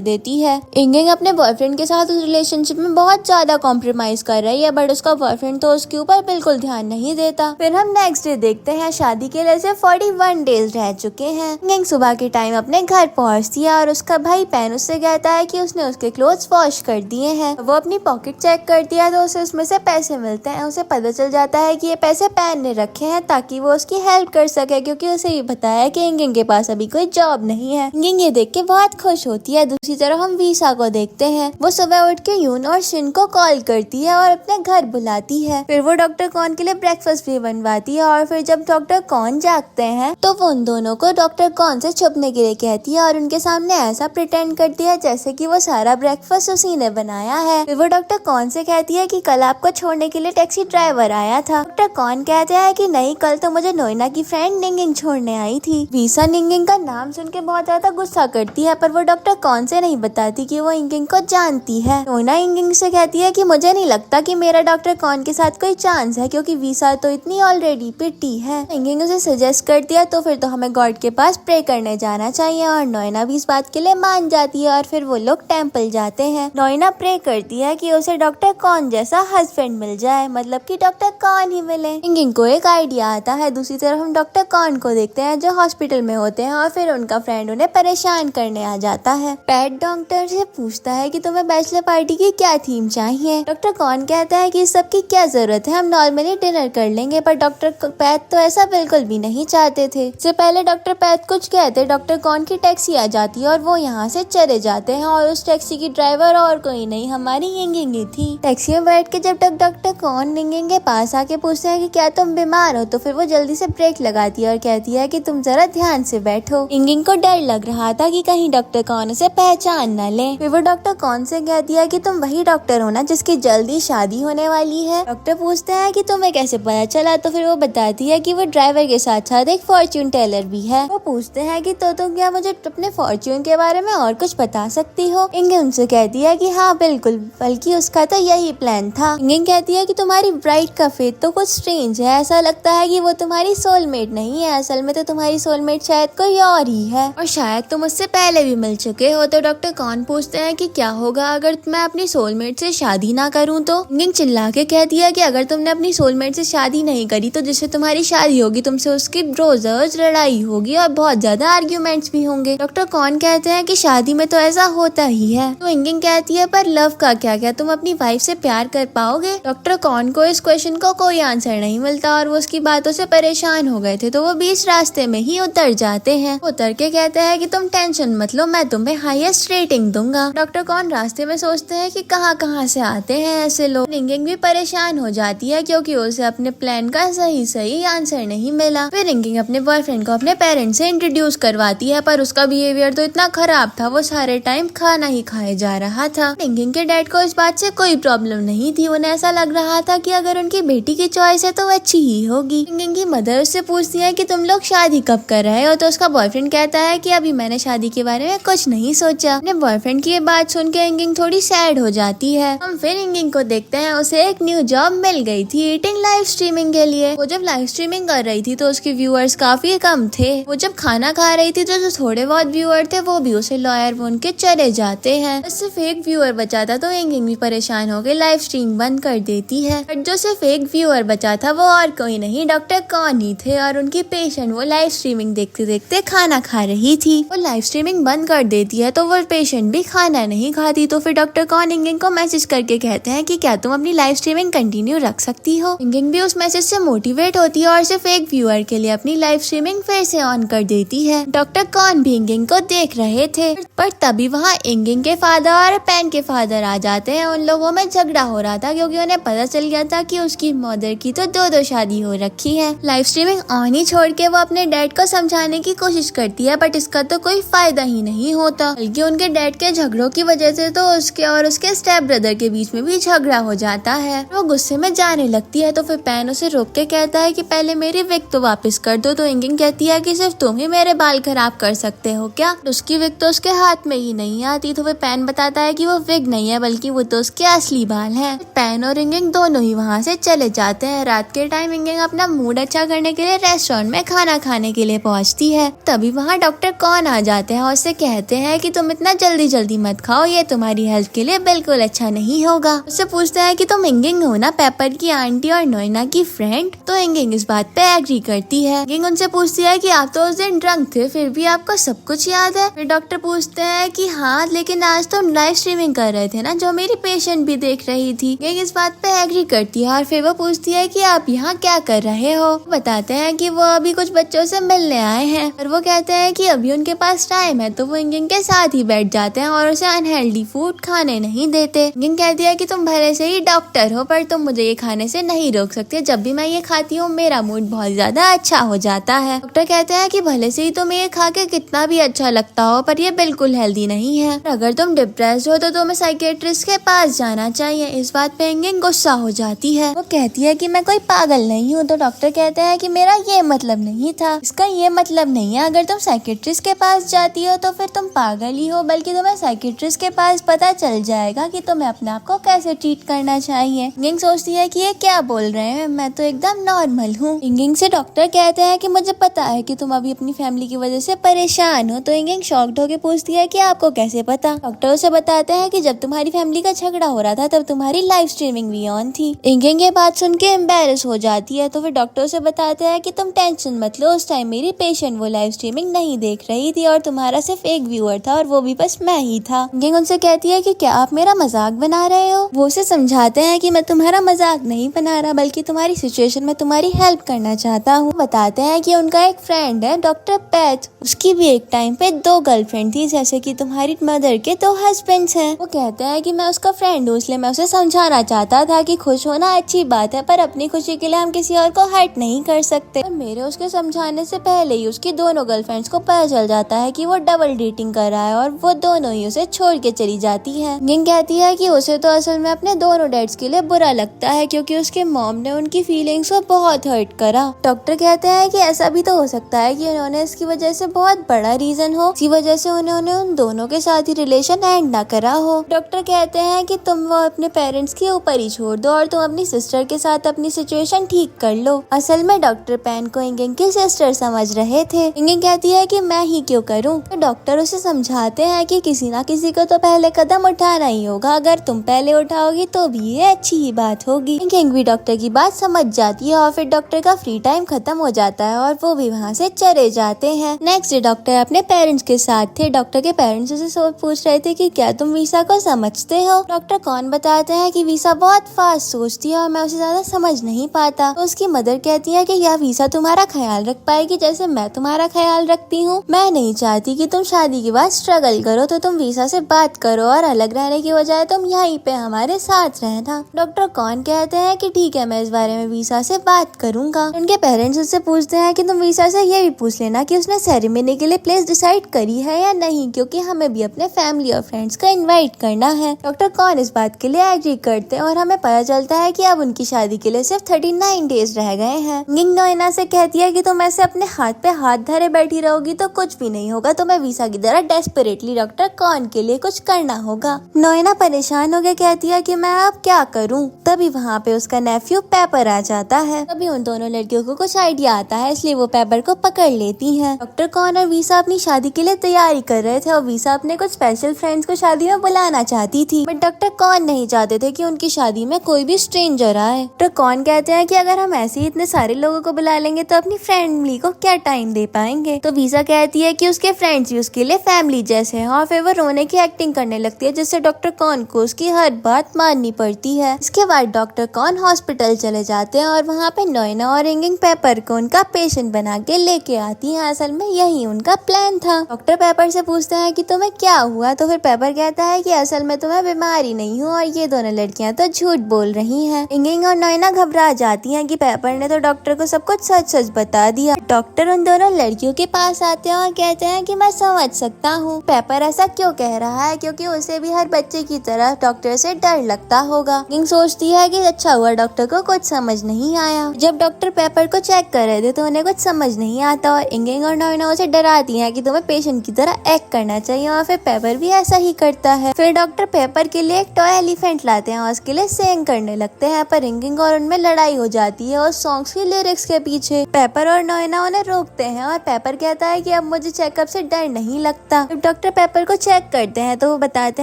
देती है। इंगिंग अपने बॉयफ्रेंड के साथ उस रिलेशनशिप में बहुत ज्यादा कॉम्प्रोमाइज कर रही है बट उसका बॉयफ्रेंड तो उसके ऊपर बिल्कुल ध्यान नहीं देता। फिर हम नेक्स्ट डे देखते हैं शादी के लिए सिर्फ 41 डेज रह चुके हैं। इंगिंग सुबह के टाइम अपने घर पहुंचती है और उसका भाई पैन उससे कहता है कि उसने उसके क्लोथ्स वॉश कर दिए हैं। वो अपनी पॉकेट चेक करती है तो उसे उसमें से पैसे मिलते हैं। उसे पता चल जाता है कि ये पैसे पैन ने रखे हैं ताकि वो उसकी हेल्प कर सके क्योंकि उसे ये बताया कि इंगिंग के पास अभी कोई जॉब नहीं है। इंगिंग ये देख के बहुत खुश होती है। दूसरी तरफ हम वीसा को देखते हैं। वो सुबह उठ के यून और शिन को कॉल करती है और अपने घर बुलाती है। फिर वो डॉक्टर कॉन के लिए ब्रेकफास्ट भी बनवाती है और फिर जब डॉक्टर कॉन जागते हैं तो वो उन दोनों को डॉक्टर कॉन से छुपने के लिए कहती है और उनके सामने ऐसा प्रिटेंड करती है जैसे कि वो सारा ब्रेकफास्ट उसी ने बनाया है। फिर वो डॉक्टर कॉन से कहती है कि कल आपको छोड़ने के लिए टैक्सी ड्राइवर आया था। डॉक्टर कॉन कहते हैं कि नहीं, कल तो मुझे नोइना की फ्रेंड निंगिंग छोड़ने आई थी। वीसा निंगिंग का नाम सुन के बहुत ज्यादा गुस्सा करती है पर वो डॉक्टर कॉन से नहीं बताती कि वो इंगिंग को जानती है। नोइना इंगिंग से कहती है कि मुझे नहीं लगता कि मेरा डॉक्टर कॉन के साथ कोई चांस है क्योंकि वीसा तो इतनी ऑलरेडी पिटी है। इंगिंग उसे सजेस्ट करती है तो फिर तो हमें गॉड के पास प्रे करने जाना चाहिए और नोइना भी इस बात के लिए मान जाती है और फिर वो लोग टेम्पल जाते हैं। नोइना प्रे करती है कि उसे डॉक्टर कॉन जैसा हस्बैंड मिल जाए, मतलब कि डॉक्टर कॉन ही मिले। इंगिंग को एक आइडिया आता है। दूसरी तरफ हम डॉक्टर कॉन को देखते हैं जो हॉस्पिटल में होते हैं और फिर उनका फ्रेंड उन्हें परेशान करने आ जाता है। पैट डॉक्टर से पूछता है कि तुम्हें बैचलर पार्टी की क्या थीम चाहिए। डॉक्टर कॉन कहता है कि इस सब की क्या जरूरत है, हम नॉर्मली डिनर कर लेंगे। पर डॉक्टर पैट तो ऐसा बिल्कुल भी नहीं चाहते थे। इससे पहले डॉक्टर पैट कुछ कहते डॉक्टर कॉन की टैक्सी आ जाती है और वो यहाँ से चले जाते हैं और उस टैक्सी की ड्राइवर और कोई नहीं हमारी इंगिंग ही थी। टैक्सी में बैठ के जब तक डॉक्टर कॉन इंगिंग के पास आके पूछते हैं कि क्या तुम बीमार हो तो फिर वो जल्दी से ब्रेक लगाती है और कहती है कि तुम जरा ध्यान से बैठो। इंगिंग को डर लग रहा था कि कहीं डॉक्टर कॉन उसे पहचान न ले। फिर वो डॉक्टर कॉन से कहती है कि तुम वही डॉक्टर हो ना जिसकी जल्दी शादी होने वाली है। डॉक्टर पूछते हैं कि तुम्हें कैसे पता चला तो फिर वो बताती है कि वो ड्राइवर के साथ साथ एक फॉर्च्यून टेलर भी है। वो पूछते हैं कि तो तुम क्या मुझे अपने फॉर्च्यून के बारे में और कुछ बता सकती हो। इंगिंग उनसे कहती है कि हाँ बिल्कुल, बल्कि उसका तो यही प्लान था। इंगिंग कहती है कि तुम्हारी ब्राइड का फेथ तो कुछ स्ट्रेंज है, ऐसा लगता है कि वो तुम्हारी सोलमेट नहीं है, असल में तो तुम्हारी सोलमेट शायद कोई और ही है और शायद तुम उससे पहले भी मिल चुके हो। तो डॉक्टर कॉन पूछते हैं कि क्या होगा अगर मैं अपनी सोलमेट से शादी ना करूं तो। इंगिंग चिल्ला के कहती है कि अगर तुमने अपनी सोलमेट से शादी नहीं करी तो जिससे तुम्हारी शादी होगी तुमसे उसकी रोज रोज लड़ाई होगी और बहुत ज्यादा आर्ग्यूमेंट्स भी होंगे। डॉक्टर कॉन कहते हैं कि शादी में तो ऐसा होता ही है। तो इंगिंग कहती है पर लव का क्या तुम अपनी वाइफ से प्यार कर पाओगे। डॉक्टर कॉन को इस क्वेश्चन को कोई आंसर नहीं मिलता और वो उसकी बातों से परेशान हो गए थे तो वो बीच रास्ते में ही उतर जाते हैं। उतर के कहते हैं कि तुम टेंशन मत लो, मैं तुम्हें हाईएस्ट रेटिंग दूंगा। डॉक्टर कॉन रास्ते में सोचते हैं कि कहाँ से आते हैं ऐसे लोग। इंगिंग भी परेशान हो जाती है क्योंकि उसे अपने प्लान का सही आंसर नहीं मिला। फिर इंगिंग अपने बॉयफ्रेंड को अपने पेरेंट्स से इंट्रोड्यूस करवाती है पर उसका बिहेवियर तो इतना खराब था, वो सारे टाइम खाना ही खाए जा रहा था। इंगिंग के डैड को इस बात से कोई प्रॉब्लम नहीं थी, उन्हें ऐसा लग रहा था कि अगर उनकी बेटी की चॉइस है तो वो अच्छी ही होगी। इंगिंग की मदर उससे पूछती है कि तुम लोग शादी कब कर रहे हो तो उसका बॉयफ्रेंड कहता है कि अभी मैंने शादी के बारे में कुछ नहीं सोचा। अपने बॉयफ्रेंड की ये बात सुन के इंगिंग थोड़ी सैड हो जाती है। हम फिर इंगिंग को देखते हैं, उसे एक न्यू जॉब मिल गई थी ईटिंग लाइव स्ट्रीमिंग के लिए। वो जब लाइव स्ट्रीमिंग कर रही थी तो उसके व्यूअर्स काफी कम थे। वो जब खाना खा रही थी तो जो थोड़े बहुत व्यूअर थे वो भी उसे लॉयर बोन के चले जाते हैं। सिर्फ एक व्यूअर बचा था तो इंगिंग भी परेशान हो गई, लाइव स्ट्रीम बंद कर देती है। बट जो सिर्फ एक व्यूअर बचा था वो और कोई नहीं डॉक्टर कॉन ही थे और उनकी पेशेंट वो लाइव स्ट्रीमिंग देखते देखते खाना खा रही थी। वो लाइव स्ट्रीमिंग बंद कर देती है तो वो पेशेंट भी खाना नहीं खाती। तो फिर डॉक्टर कॉन इंगिंग को मैसेज करके कहते हैं कि क्या तुम अपनी लाइव स्ट्रीमिंग कंटिन्यू रख सकती हो। इंगिंग भी उस मैसेज से मोटिवेट होती है और सिर्फ एक व्यूअर के लिए अपनी लाइव स्ट्रीमिंग फिर से ऑन कर देती है। डॉक्टर कॉन भी इंगिंग को देख रहे थे पर तभी वहाँ इंगिंग के फादर और पैन के फादर फादर आ जाते हैं। उन लोगों में झगड़ा हो रहा था क्योंकि उन्हें पता चल गया था कि उसकी मदर की तो दो शादी हो रखी है। लाइव स्ट्रीमिंग ऑन ही छोड़ के वो अपने डैड को समझाने की कोशिश करती है, बट इसका तो कोई फायदा ही नहीं होता, बल्कि उनके डैड के झगड़ों की वजह से तो उसके और उसके स्टेप ब्रदर के बीच में भी झगड़ा हो जाता है। वो गुस्से में जाने लगती है तो फिर पैन उसे रोक के कहता है कि पहले मेरी विग तो वापस कर दो। तो इंगिंग कहती है कि सिर्फ तुम ही मेरे बाल खराब कर सकते हो क्या? उसकी विग तो उसके हाथ में ही नहीं आती। तो फिर पैन बताता है कि वो विग नहीं है बल्कि वो तो उसके असली बाल है। पैन और इंगिंग दोनों ही वहाँ से चले जाते हैं। रात के टाइम इंगिंग अपना मूड अच्छा करने के लिए रेस्टोरेंट में खाना खाने के लिए पहुँचती है। तभी वहाँ डॉक्टर कॉन आ जाते हैं और उससे कहते हैं कि तुम इतना जल्दी मत खाओ, ये तुम्हारी हेल्थ के लिए बिल्कुल अच्छा नहीं होगा। उससे पूछता है कि तुम इंगिंग हो ना, पेपर की आंटी और नोइना की फ्रेंड? तो इंगिंग इस बात पे एग्री करती है। इंगिंग उनसे पूछती है कि आप तो उस दिन ड्रंक थे, फिर भी आपको सब कुछ याद है? फिर डॉक्टर पूछते हैं कि हाँ, लेकिन आज तो लाइव स्ट्रीमिंग कर रहे थे ना, जो मेरी पेशेंट भी देख रही थी। इंगिंग इस बात पे एग्री करती है और फिर वो पूछती है कि आप यहाँ क्या कर रहे हो? बताते हैं कि वो अभी कुछ बच्चों से मिलने आए हैं और वो कहते हैं कि अभी उनके पास टाइम है। तो वो इंगिंग के साथ ही बैठ जाते हैं और उसे अनहेल्दी फूड खाने नहीं देते। इंगिंग कहती है कि तुम भले से ही डॉक्टर हो पर तुम मुझे ये खाने से नहीं रोक सकते। जब भी मैं ये खाती हूँ मेरा मूड बहुत ज्यादा अच्छा हो जाता है। डॉक्टर कहते हैं कि भले से ही तुम्हें ये खा के कितना भी अच्छा लगता हो पर ये बिल्कुल हेल्दी नहीं है। अगर तुम डिप्रेस्ड हो तो तुम्हें साइकियाट्रिस्ट के पास जाना चाहिए। इस बात पे इंगिंग गुस्सा हो जाती है। वो कहती है कि मैं कोई पागल नहीं हूँ। तो डॉक्टर कहते हैं कि मेरा ये मतलब नहीं था, इसका ये मतलब नहीं है अगर तुम साइकियाट्रिस्ट के पास जाती हो तो फिर तुम पागल ही हो, बल्कि तुम्हें साइकियाट्रिस्ट के पास पता चल जाएगा कि तुम्हें अपने आप को कैसे ट्रीट करना चाहिए। इंगिंग सोचती है कि ये क्या बोल रहे हैं, मैं तो एकदम नॉर्मल हूँ। इंगिंग से डॉक्टर कहते हैं कि मुझे पता है कि तुम अभी अपनी फैमिली की वजह से परेशान हो। तो इंगिंग शॉक्ड होकर पूछती है कि आपको कैसे पता? डॉक्टर उसे बताते हैं कि जब तुम्हारी फैमिली का झगड़ा हो रहा था तब तुम्हारी लाइव स्ट्रीमिंग भी ऑन थी। इंगिंग ये बात सुन के एम्बेरस हो जाती है। तो फिर डॉक्टर उसे बताते हैं कि तुम टेंशन मत लो, उस टाइम मेरी पेशेंट वो लाइव स्ट्रीमिंग नहीं देख रही थी और तुम्हारा सिर्फ एक व्यूअर था और वो भी बस मैं ही था। इंगिंग उनसे कहती है कि क्या आप मेरा मजाक बना रहे हो? वो उसे समझाते हैं कि मैं तुम्हारा मजाक नहीं बना रहा बल्कि तुम्हारी सिचुएशन में तुम्हारी हेल्प करना चाहता हूँ। बताते हैं कि उनका एक फ्रेंड है डॉक्टर पैथ, उसकी भी एक टाइम पे 2 गर्लफ्रेंड थी जैसे कि तुम्हारी मदर के 2 हस्बैंड्स हैं। वो कहते हैं कि मैं उसका फ्रेंड हूँ इसलिए मैं उसे समझाना चाहता था कि खुश होना अच्छी बात है पर अपनी खुशी के लिए हम किसी और को हर्ट नहीं कर सकते। और मेरे उसके समझाने से पहले ही उसकी दोनों गर्लफ्रेंड्स को पता चल जाता है कि वो डबल डेटिंग कर रहा है और वो दोनों ही उसे छोड़ के चली जाती है। इंगिंग कहती है कि उसे तो असल में अपने दोनों डैड्स के लिए बुरा लगता है क्योंकि उसके मॉम ने उनकी फीलिंग्स को बहुत हर्ट करा। डॉक्टर कहते हैं कि ऐसा भी तो हो सकता है कि उन्होंने इसकी वजह से बहुत बड़ा रीजन हो, इसी वजह से उन्होंने उन दोनों के साथ ही रिलेशन एंड ना करा हो। डॉक्टर कहते हैं कि तुम वो अपने पेरेंट्स के ऊपर ही छोड़ दो और तुम अपनी सिस्टर के साथ अपनी सिचुएशन ठीक कर लो। असल में डॉक्टर पैन को इंगिंग की सिस्टर समझ रहे थे। इंगिंग कहती है कि मैं ही क्यों करूं? तो डॉक्टर उसे समझाते हैं कि किसी ना किसी को तो पहले कदम उठाना ही होगा, अगर तुम पहले उठाओगी तो भी ये अच्छी ही बात होगी। इंगिंग भी डॉक्टर की बात समझ जाती है और फिर डॉक्टर का फ्री टाइम खत्म हो जाता है और वो भी वहाँ से चले जाते हैं। नेक्स्ट डे डॉक्टर अपने पेरेंट्स के साथ थे। डॉक्टर के पेरेंट्स उसे पूछ रहे थे कि क्या तुम वीसा को समझते हो? डॉक्टर कौन बताते हैं कि वीसा बहुत फास्ट सोचती है और मैं उसे ज्यादा समझ नहीं पाता। तो उसकी मदर कहती है कि यह वीसा तुम्हारा ख्याल रख पाएगी जैसे मैं तुम्हारा ख्याल रखती हूँ। मैं नहीं चाहती कि तुम शादी के बाद स्ट्रगल करो, तो तुम वीसा से बात करो और अलग रहने की बजाय तुम यहीं पे हमारे साथ रहना। डॉक्टर कौन कहते हैं कि ठीक है, मैं इस बारे में वीसा से बात करूंगा। उनके पेरेंट्स उससे पूछते हैं कि तुम वीसा से ये भी पूछ लेना कि उसने सेरेमनी के लिए प्लेस डिसाइड करी है या नहीं, क्योंकि हमें भी अपने फैमिली और फ्रेंड्स को इनवाइट करना है। डॉक्टर कौन इस बात के लिए एग्री करते हैं और हमें पता चलता है कि अब उनकी शादी के लिए सिर्फ 39 डेज रह गए हैं। इंगिंग नोइना से कहती है कि तुम ऐसे अपने हाथ पे हाथ धरे बैठी रहोगी तो कुछ भी नहीं होगा, तुम्हें वीसा की तरह डेस्परेटली डॉक्टर कौन के लिए कुछ करना होगा। नोइना परेशान होकर कहती है कि मैं अब क्या करूं। तभी वहाँ पे उसका नेफ्यू पेपर आ जाता है। तभी उन दोनों लड़कियों को कुछ आइडिया आता है, इसलिए वो पेपर को पकड़ लेती हैं। डॉक्टर कौन और वीसा अपनी शादी के लिए तैयारी कर रहे थे और वीसा अपने कुछ स्पेशल फ्रेंड्स को शादी में बुलाना चाहती थी, बट डॉक्टर कौन नहीं चाहते थे कि उनकी शादी में कोई भी स्ट्रेंजर आए। डॉक्टर कौन कहते हैं कि अगर हम ऐसे ही इतने सारे लोगों को बुला लेंगे तो अपनी फैमिली को क्या टाइम दे पाएंगे। तो वीसा कहती है कि उसके फ्रेंड्स भी उसके लिए फैमिली जैसे हैं और फिर वो रोने की एक्टिंग करने लगती है, जिससे डॉक्टर कौन को उसकी हर बात माननी पड़ती है। इसके बाद डॉक्टर कौन हॉस्पिटल चले जाते हैं और वहाँ पे नोइना और इंगिंग पेपर को उनका पेशेंट बना के लेके आती है। असल में यही उनका प्लान था। डॉक्टर पेपर से पूछते हैं कि तुम्हें क्या हुआ, तो फिर पेपर कहता है कि असल में तो मैं बीमार ही नहीं हूँ और ये दोनों लड़कियाँ तो झूठ बोल रही हैं। इंगिंग और नोएना घबरा जाती हैं कि पेपर ने तो डॉक्टर को सब कुछ सच सच बता दिया। डॉक्टर उन दोनों लड़कियों के पास आते हैं और कहते हैं कि मैं समझ सकता हूँ पेपर ऐसा क्यों कह रहा है, क्योंकि उसे भी हर बच्चे की तरह डॉक्टर से डर लगता होगा। इंगिंग सोचती है कि अच्छा हुआ डॉक्टर को कुछ समझ नहीं आया। जब डॉक्टर पेपर को चेक कर रहे थे तो उन्हें कुछ समझ नहीं आता और इंगिंग और नोएना उसे डराती हैं कि तुम्हें पेशेंट की तरह एक्ट करना चाहिए और फिर पेपर भी ऐसा ही करता है। फिर डॉक्टर पेपर के लिए एक टॉय एलिफेंट लाते हैं और उसके लिए सिंग करने लगते हैं, पर इंगिंग और उनमें लड़ाई हो जाती है और सॉन्ग्स की लिरिक्स के पीछे। पेपर और नोएना उन्हें रोकते हैं और पेपर कहता है कि अब मुझे चेकअप से डर नहीं लगता। जब डॉक्टर पेपर को चेक करते हैं तो वो बताते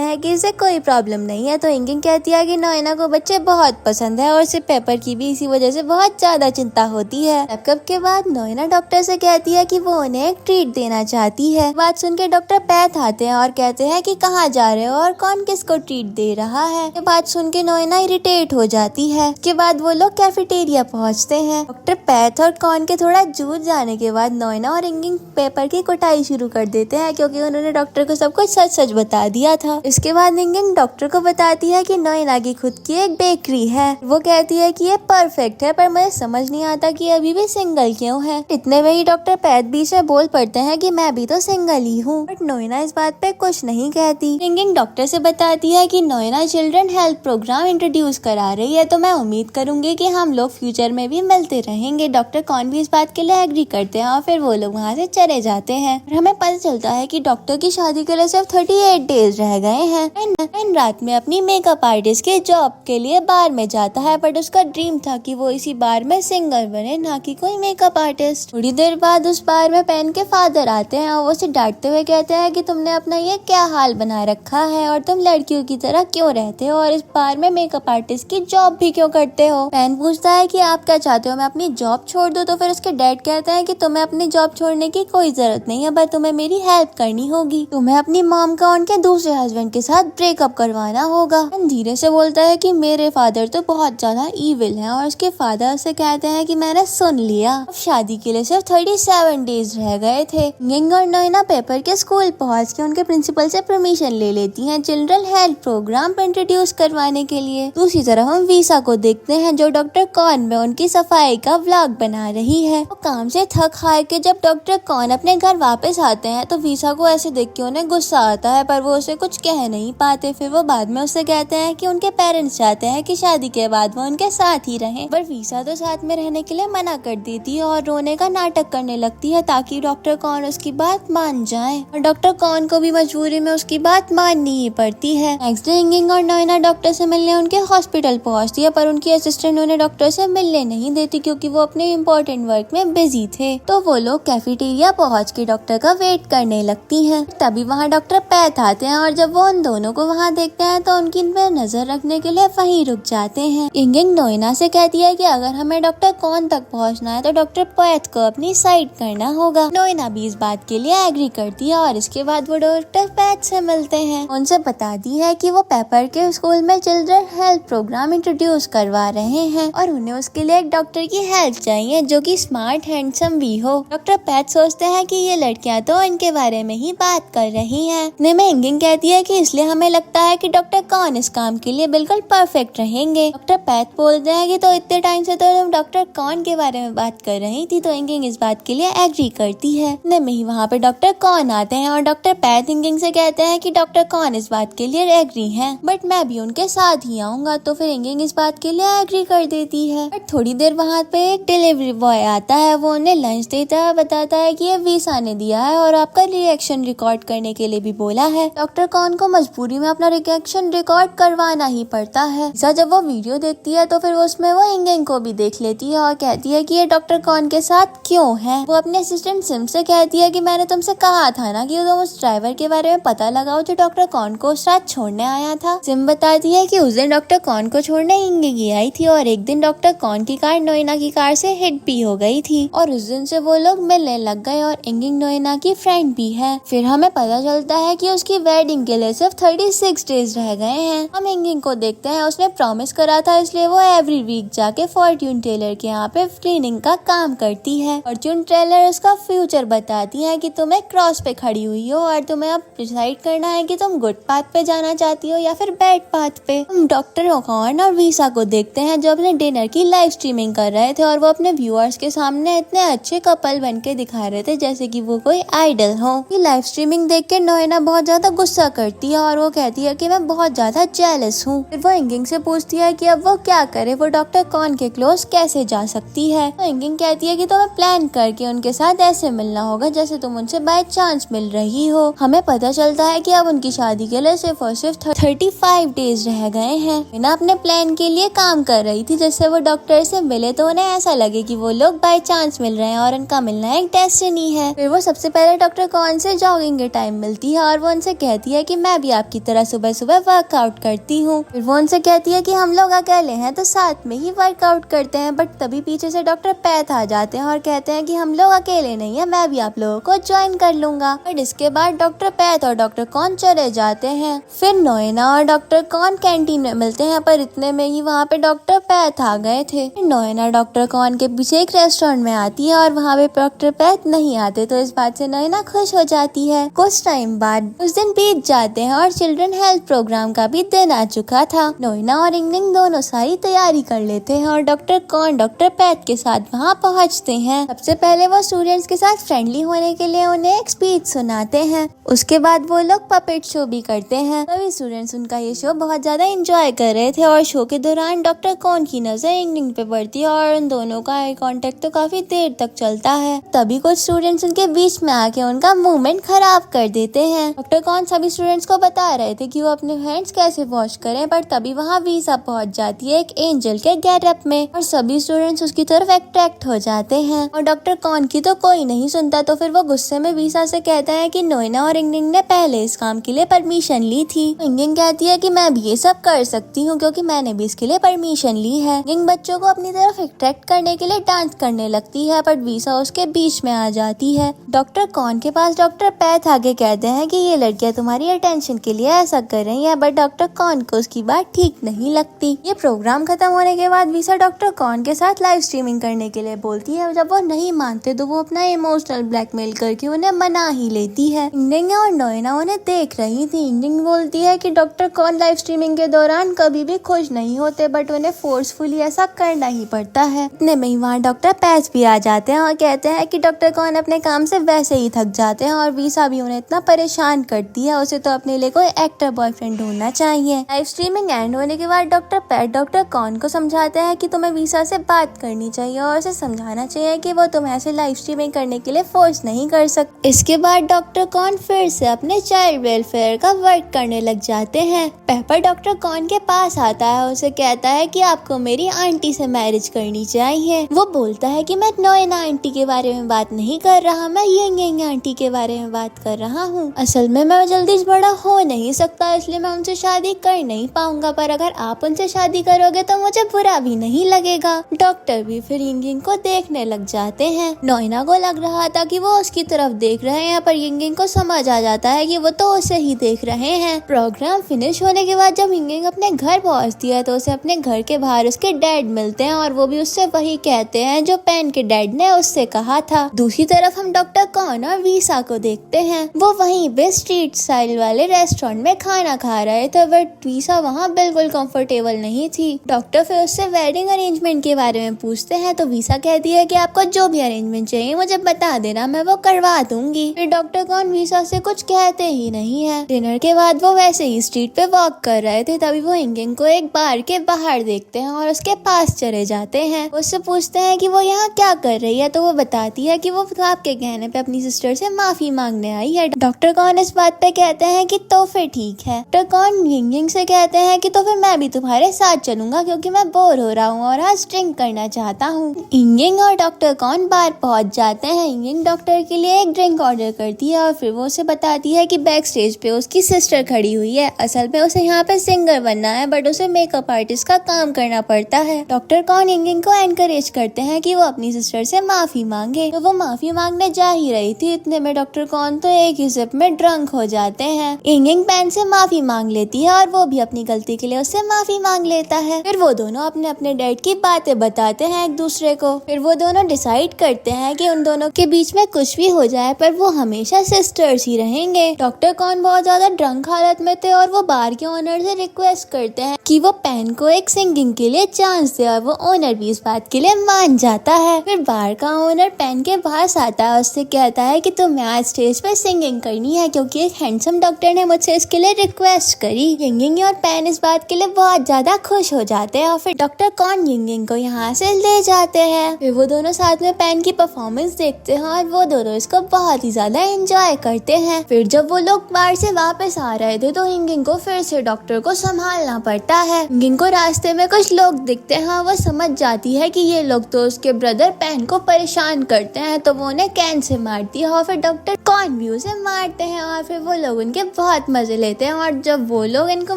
हैं कि इसे कोई प्रॉब्लम नहीं है। तो इंगिंग कहती है कि नोएना को बच्चे बहुत पसंद है और उसे पेपर की भी इसी वजह से बहुत ज्यादा चिंता होती है। चेकअप के बाद नोएना डॉक्टर से कहती है कि वो उन्हें एक ट्रीट देना चाहती है। बात सुन के डॉक्टर पैथ आते हैं और कहते हैं कि कहाँ जा रहे हो और कौन किसको ट्रीट दे रहा है। ये बात सुन के नोएना इरिटेट हो जाती है। इसके बाद वो लोग कैफेटेरिया पहुँचते हैं। डॉक्टर पैथ और कॉन के थोड़ा जूझ जाने के बाद नोएना और इंगिंग पेपर की कुटाई शुरू कर देते हैं, क्योंकि उन्होंने डॉक्टर को सब कुछ सच सच बता दिया था। इसके बाद इंगिंग डॉक्टर को बताती है कि नोएना की खुद की एक बेकरी है। वो कहती है कि ये परफेक्ट है, पर मुझे समझ नहीं आता कि अभी भी सिंगल क्यों है। इतने में ही डॉक्टर पैथ बीच में बोल पड़ते हैं कि मैं भी तो सिंगल ही हूँ, बट नोएना इस बात पे कुछ नहीं कहती। इंगिंग डॉक्टर से बताती है कि नोएना चिल्ड्रन हेल्थ प्रोग्राम इंट्रोड्यूस करा रही है, तो मैं उम्मीद करूंगी कि हम लोग फ्यूचर में भी मिलते रहेंगे। डॉक्टर कॉन भी इस बात के लिए एग्री करते हैं और फिर वो लोग वहाँ से चले जाते हैं। और हमें पता चलता है कि डॉक्टर की शादी के लिए सिर्फ 38 डेज रह गए हैं। एंड रात में अपनी मेकअप आर्टिस्ट के जॉब के लिए बार में जाता है, बट उसका ड्रीम था कि वो इसी बार में सिंगर बने, ना कि कोई मेकअप आर्टिस्ट। थोड़ी देर बाद उस बार में पेन के फादर आते हैं और वो उसे डांटते हुए कहते हैं कि तुमने अपना ये क्या हाल बना रखा है और तुम लड़कियों की तरह क्यों रहते हो और इस बार में मेकअप आर्टिस्ट की जॉब भी क्यों करते हो। पेन पूछता है कि आप क्या चाहते हो, मैं अपनी जॉब छोड़ दूं? तो फिर उसके डैड कहते हैं कि तुम्हें अपनी जॉब छोड़ने की कोई जरूरत नहीं है, पर तुम्हें मेरी हेल्प करनी होगी। तुम्हें अपनी मॉम का उनके दूसरे हस्बैंड के साथ ब्रेकअप करवाना होगा। पेन धीरे से बोलता है कि मेरे फादर तो बहुत ज्यादा ईविल हैं और उसके फादर से कहते हैं कि मैंने सुन लिया। अब शादी के लिए सिर्फ 37 डेज रह गए थे। इंगिंग और नोएना पेपर के स्कूल पहुंच के उनके प्रिंसिपल से परमिशन ले लेती हैं चिल्ड्रन हेल्थ प्रोग्राम इंट्रोड्यूस करवाने के लिए। दूसरी तरफ हम वीसा को देखते हैं जो डॉक्टर कॉन में उनकी सफाई का व्लॉग बना रही है। वो काम से थक हार के जब डॉक्टर कॉन अपने घर वापस आते हैं तो वीसा को ऐसे देख के उन्हें गुस्सा आता है, पर वो उसे कुछ कह नहीं पाते। फिर वो बाद में उससे कहते हैं कि उनके पेरेंट्स चाहते हैं कि शादी के बाद वो उनके साथ ही रहें, पर वीसा तो साथ में रहने के लिए मना कर देती है और रोने का नाटक करने लगती है ताकि डॉक्टर कॉन उसकी बात मान जाए। और डॉक्टर कॉन को भी मजबूरी में उसकी बात माननी ही पड़ती है। नेक्स्ट डे इंगिंग और नोएना डॉक्टर से मिलने उनके हॉस्पिटल पहुंचती है, पर उनकी असिस्टेंट उन्हें डॉक्टर से मिलने नहीं देती क्योंकि वो अपने इम्पोर्टेंट वर्क में बिजी थे। तो वो लोग कैफेटेरिया पहुंच के डॉक्टर का वेट करने लगती हैं। तभी वहाँ डॉक्टर पैथ आते हैं और जब वो उन दोनों को वहाँ देखते हैं तो उनकी पे नजर रखने के लिए वहीं रुक जाते हैं। इंगिंग नोएना से कहती है कि अगर हमें डॉक्टर कॉन तक पहुँचना है तो डॉक्टर पैथ को अपनी साइड करना होगा। नोएना भी इस बात के लिए एग्री करती है और इसके बाद वो डॉक्टर पैथ से मिलते हैं। उनसे बताती है कि वो पेपर के स्कूल में चिल्ड्रन हेल्थ प्रोग्राम इंट्रोड्यूस करवा रहे हैं और उन्हें उसके लिए एक डॉक्टर की हेल्प चाहिए जो कि स्मार्ट हैंडसम भी हो। डॉक्टर पैथ सोचते हैं कि ये लड़कियां तो इनके बारे में ही बात कर रही हैं। में इंगिंग कहती है कि इसलिए हमें लगता है कि डॉक्टर कॉन इस काम के लिए बिल्कुल परफेक्ट रहेंगे। डॉक्टर पैथ बोलते हैं कि तो इतने टाइम से तो तुम डॉक्टर कॉन के बारे में बात कर रही थी। तो इंगिंग इस बात के लिए एग्री करती है। में ही वहाँ पे डॉक्टर कॉन आते हैं और डॉक्टर पैथ इंगिंग से कहते हैं कि डॉक्टर कॉन इस बात के लिए एग्री हैं, बट मैं भी उनके साथ ही आऊंगा। तो फिर इंगिंग इस बात के लिए एग्री कर देती है। बट थोड़ी देर वहाँ पे एक डिलीवरी बॉय आता है। वो उन्हें लंच देता है, बताता है कि ये वीसा ने दिया है और आपका रिएक्शन रिकॉर्ड करने के लिए भी बोला है। डॉक्टर कॉन को मजबूरी में अपना रिएक्शन रिकॉर्ड करवाना ही पड़ता है। जब वो वीडियो देखती है तो फिर उसमें वो इंगिंग को भी देख लेती है और कहती है कि ये डॉक्टर कॉन के साथ क्यों है। वो अपने असिस्टेंट सिम से कहती है कि मैंने तुमसे कहा था ना कि तुम उस ड्राइवर के बारे में पता लगाओ जो डॉक्टर कॉन को उस रात छोड़ने आया था। सिम बताती है कि उस दिन डॉक्टर कॉन को छोड़ने इंगिंग आई थी और एक दिन डॉक्टर कॉन की कार नोएना की कार से हिट भी हो गई थी और उस दिन से वो लोग मिलने लग गए और इंगिंग नोएना की फ्रेंड भी है। फिर हमें पता चलता है कि उसकी वेडिंग के लिए सिर्फ 36 डेज रह गए हैं। हम इंगिंग को देखते हैं, उसने प्रॉमिस करा था इसलिए वो एवरी वीक जाके फॉर्च्यून टेलर के यहाँ पे क्लीनिंग का काम करती है। फॉर्च्यून टेलर उसका फ्यूचर बताती है कि तुम एक क्रॉस पे खड़ी हुई हो और तुम्हें अब डिसाइड करना है कि तुम गुड पाथ पे जाना चाहती हो या फिर बैड पाथ पे। हम डॉक्टर कॉर्न और वीसा को देखते हैं जो अपने डिनर की लाइव स्ट्रीमिंग कर रहे थे और वो अपने व्यूअर्स के सामने इतने अच्छे कपल बन के दिखा रहे थे जैसे कि वो कोई आइडल हो। ये लाइव स्ट्रीमिंग देख के नोएना बहुत ज्यादा गुस्सा करती है और वो कहती है कि मैं बहुत ज्यादा जेलस हूँ। फिर वो इंगिंग से पूछती है कि अब वो क्या करे, वो डॉक्टर कॉर्न के क्लोज कैसे जा सकती है। तो इंगिंग कहती है कि तुम्हें प्लान करके उनके साथ ऐसे मिलना होगा जैसे तुम उनसे बाय चांस मिल रही हो। हमें पता चलता है कि अब उनकी शादी के लिए सिर्फ और सिर्फ 35 डेज रह गए हैं। मीना अपने प्लान के लिए काम कर रही थी जिससे वो डॉक्टर से मिले तो उन्हें ऐसा लगे कि वो लोग बाय चांस मिल रहे हैं और उनका मिलना एक डेस्टिनी है। फिर वो सबसे पहले डॉक्टर कॉर्न से जॉगिंग के टाइम मिलती है और वो उनसे कहती है कि मैं भी आपकी तरह सुबह सुबह वर्कआउट करती हूँ। फिर वो उनसे कहती है कि हम लोग अकेले हैं तो साथ में ही वर्कआउट करते हैं, बट तभी पीछे से डॉक्टर पैथ आ जाते हैं और कहते हैं कि हम लोग अकेले नहीं है, मैं भी आप लोगों को ज्वाइन कर लूंगा। बट इसके बाद डॉक्टर पैथ और डॉक्टर कॉर्न चले जाते हैं। फिर नोएना और डॉक्टर कॉर्न कैंटीन में मिलते हैं, पर इतने में ही वहाँ पे डॉक्टर पैथ आ गए थे। नोएना डॉक्टर कॉर्न के पीछे एक रेस्टोरेंट में आती है और वहाँ पे डॉक्टर पैथ नहीं आते, तो इस बात से नोएना खुश हो जाती है। कुछ टाइम बाद उस दिन बीत जाते हैं और चिल्ड्रन हेल्थ प्रोग्राम का भी दिन आ चुका था। नोएना और इंगिंग दोनों सारी तैयारी कर लेते हैं और डॉक्टर कॉर्न डॉक्टर पैथ के साथ वहाँ पहुँचते हैं। सबसे पहले वो स्टूडेंट्स के साथ फ्रेंडली होने के लिए उन्हें एक स्पीच सुनाते हैं। उसके बाद वो लोग पपेट शो भी करते हैं। सभी स्टूडेंट्स उनका ये शो बहुत ज्यादा एंजॉय कर रहे थे और शो के दौरान डॉक्टर कॉर्न की नजर इंगिंग पे पड़ती है और उन दोनों का आई कांटेक्ट तो काफी देर तक चलता है। तभी कुछ स्टूडेंट्स उनके बीच में आके उनका मूवमेंट खराब कर देते हैं। डॉक्टर कॉर्न सभी स्टूडेंट्स को बता रहे थे कि वो अपने हैंड्स कैसे वॉश करें, पर तभी वहाँ वीसा पहुँच जाती है एक एंजल के गेटअप में और सभी स्टूडेंट्स उसकी तरफ अट्रैक्ट हो जाते हैं और डॉक्टर कॉर्न की तो कोई नहीं सुनता। तो फिर वो गुस्से में वीसा से कहता है कि नोएना और इंगिंग ने पहले इस काम के लिए परमिशन ली थी। इंगिंग कहती है कि मैं भी ये सब कर सकती हूँ क्योंकि मैंने भी इसके लिए परमिशन ली है। इंगिंग बच्चों को अपनी तरफ अट्रैक्ट करने के लिए डांस करने लगती है, पर वीसा उसके बीच में आ जाती है। डॉक्टर कॉर्न के पास डॉक्टर पैथ आगे कहते हैं कि ये लड़कियां तुम्हारी अटेंशन के लिए ऐसा कर रही है, बट डॉक्टर कॉर्न को उसकी बात ठीक नहीं लगती। ये प्रोग्राम खत्म होने के बाद वीसा डॉक्टर कॉर्न के साथ लाइव स्ट्रीमिंग करने के लिए बोलती है। जब वो नहीं मानते तो वो अपना इमोशनल ब्लैकमेल करके उन्हें मना ही लेती है। इंगिंग और नोएना उन्हें देख रही थी। इंगिंग बोलती है कि डॉक्टर कॉर्न लाइव स्ट्रीमिंग के दौरान कभी भी खुश नहीं होते, बट उन्हें फोर्सफुली ऐसा करना ही पड़ता है। इतने में ही वहाँ डॉक्टर पैथ भी आ जाते हैं और कहते हैं कि डॉक्टर कॉर्न अपने काम से वैसे ही थक जाते हैं और वीसा भी उन्हें इतना परेशान करती है, उसे तो अपने लिए कोई एक्टर बॉयफ्रेंड ढूंढना चाहिए। लाइव स्ट्रीमिंग एंड होने के बाद डॉक्टर पैथ डॉक्टर कॉर्न को समझाते हैं कि तुम्हें वीसा से बात करनी चाहिए और उसे समझाना चाहिए कि वो तुम्हें ऐसे लाइव स्ट्रीमिंग करने के लिए फोर्स नहीं कर सकते। इसके बाद डॉक्टर कॉर्न फिर से अपने चाइल्ड वेलफेयर का वर्क करने लग जाते हैं। पेपर डॉक्टर कॉर्न के पास आता है, उसे कहता है कि आपको मेरी आंटी से मैरिज करनी चाहिए। वो बोलता है कि मैं नोएना आंटी के बारे में बात नहीं कर रहा, मैं इंगिंग आंटी के बारे में बात कर रहा हूँ। असल में मैं जल्दी बड़ा हो नहीं सकता, इसलिए मैं उनसे शादी कर नहीं पाऊंगा, पर अगर आप उनसे शादी करोगे तो मुझे बुरा भी नहीं लगेगा। डॉक्टर भी फिर इंगिंग को देखने लग जाते हैं। नोएना को लग रहा था कि वो उसकी तरफ देख रहे हैं, पर इंगिंग को समझ आ जाता है कि वो तो उसे ही देख रहे हैं। प्रोग्राम फिनिश होने के बाद जब इंगिंग अपने घर पहुंचती है तो उसे अपने घर के बाहर उसके डैड मिलते हैं और वो भी उससे वही कहते हैं जो पेन के डैड ने उससे कहा था। दूसरी तरफ हम डॉक्टर कॉर्न और वीसा को देखते हैं। वो वहीं पे स्ट्रीट स्टाइल वाले रेस्टोरेंट में खाना खा रहे थे, बट वीसा वहाँ बिल्कुल कंफर्टेबल नहीं थी। डॉक्टर फिर उससे वेडिंग अरेंजमेंट के बारे में पूछते हैं तो वीसा कहती है कि आपको जो भी अरेंजमेंट चाहिए मुझे बता देना, मैं वो करवा दूंगी। फिर डॉक्टर कॉर्न वीसा से कुछ कहते ही नहीं है। डिनर के बाद वो वैसे ही स्ट्रीट पे वॉक कर रहे थे, तभी वो इंगिंग को एक बार के बाहर देखते हैं और उसके पास चले जाते हैं। उससे पूछते हैं कि वो यहाँ क्या कर रही है, तो वो बताती है कि वो आपके कहने पे अपनी सिस्टर से माफी मांगने आई है। डॉक्टर कॉर्न इस बात पे कहते हैं कि तो फिर ठीक है। डॉक्टर कॉर्न इंगिंग से कहते हैं कि तो फिर मैं भी तुम्हारे साथ चलूंगा क्योंकि मैं बोर हो रहा हूँ और आज ड्रिंक करना चाहता हूँ। इंगिंग और डॉक्टर कॉर्न बार पहुँच जाते हैं। इंगिंग डॉक्टर के लिए एक ड्रिंक ऑर्डर करती है और फिर वो उसे बताती है कि बैक स्टेज पे उसकी सिस्टर खड़ी हुई है। असल में उसे यहाँ पे सिंगर बनना है, बट उसे मेकअप आर्टिस्ट का काम करना पड़ता है। डॉक्टर कॉर्न इंगिंग को एनकरेज करते हैं कि वो अपनी सिस्टर से माफी मांगे, तो वो माफी मांगने जा ही रही थी। इतने में डॉक्टर कॉर्न तो एक ही सिप में ड्रंक हो जाते हैं। इंगिंग पेन से माफी मांग लेती है और वो भी अपनी गलती के लिए उससे माफी मांग लेता है। फिर वो दोनों अपने अपने डैड की बातें बताते हैं एक दूसरे को। फिर वो दोनों डिसाइड करते हैं कि उन दोनों के बीच में कुछ भी हो जाए पर वो हमेशा सिस्टर्स ही रहेंगे। डॉक्टर कॉर्न बहुत ज्यादा ड्रंक हालत में थे और वो बार के ओनर से रिक्वेस्ट करते हैं कि वो पेन को एक सिंगिंग के लिए चांस दे और वो ओनर भी इस बात के लिए मान जाता है। फिर बार का ओनर पेन के पास आता है, उससे कहता है कि तुम्हें आज स्टेज पे सिंगिंग करनी है क्योंकि एक हैंडसम डॉक्टर ने मुझसे इसके लिए रिक्वेस्ट करी। यिंग और पेन इस बात के लिए बहुत ज्यादा खुश हो जाते हैं और फिर डॉक्टर कॉर्न यिंग को यहाँ से ले जाते हैं। फिर वो दोनों साथ में पेन की परफॉर्मेंस देखते हैं और वो दोनों इसको बहुत ही ज्यादा एंजॉय करते हैं। फिर जब वो लोग बाहर से वापस आ रहे थे तो यिंग को फिर से डॉक्टर को संभालना पड़ता है। यिंग को रास्ते में कुछ लोग दिखते हैं, वो समझ जाती है कि ये लोग तो उसके ब्रदर पेन को परेशान करते हैं, तो वो उन्हें कैन से मारती है और फिर डॉक्टर कॉर्न भी उसे मारते हैं और फिर वो लोग उनके बहुत मजे लेते हैं। और जब वो लोग इनको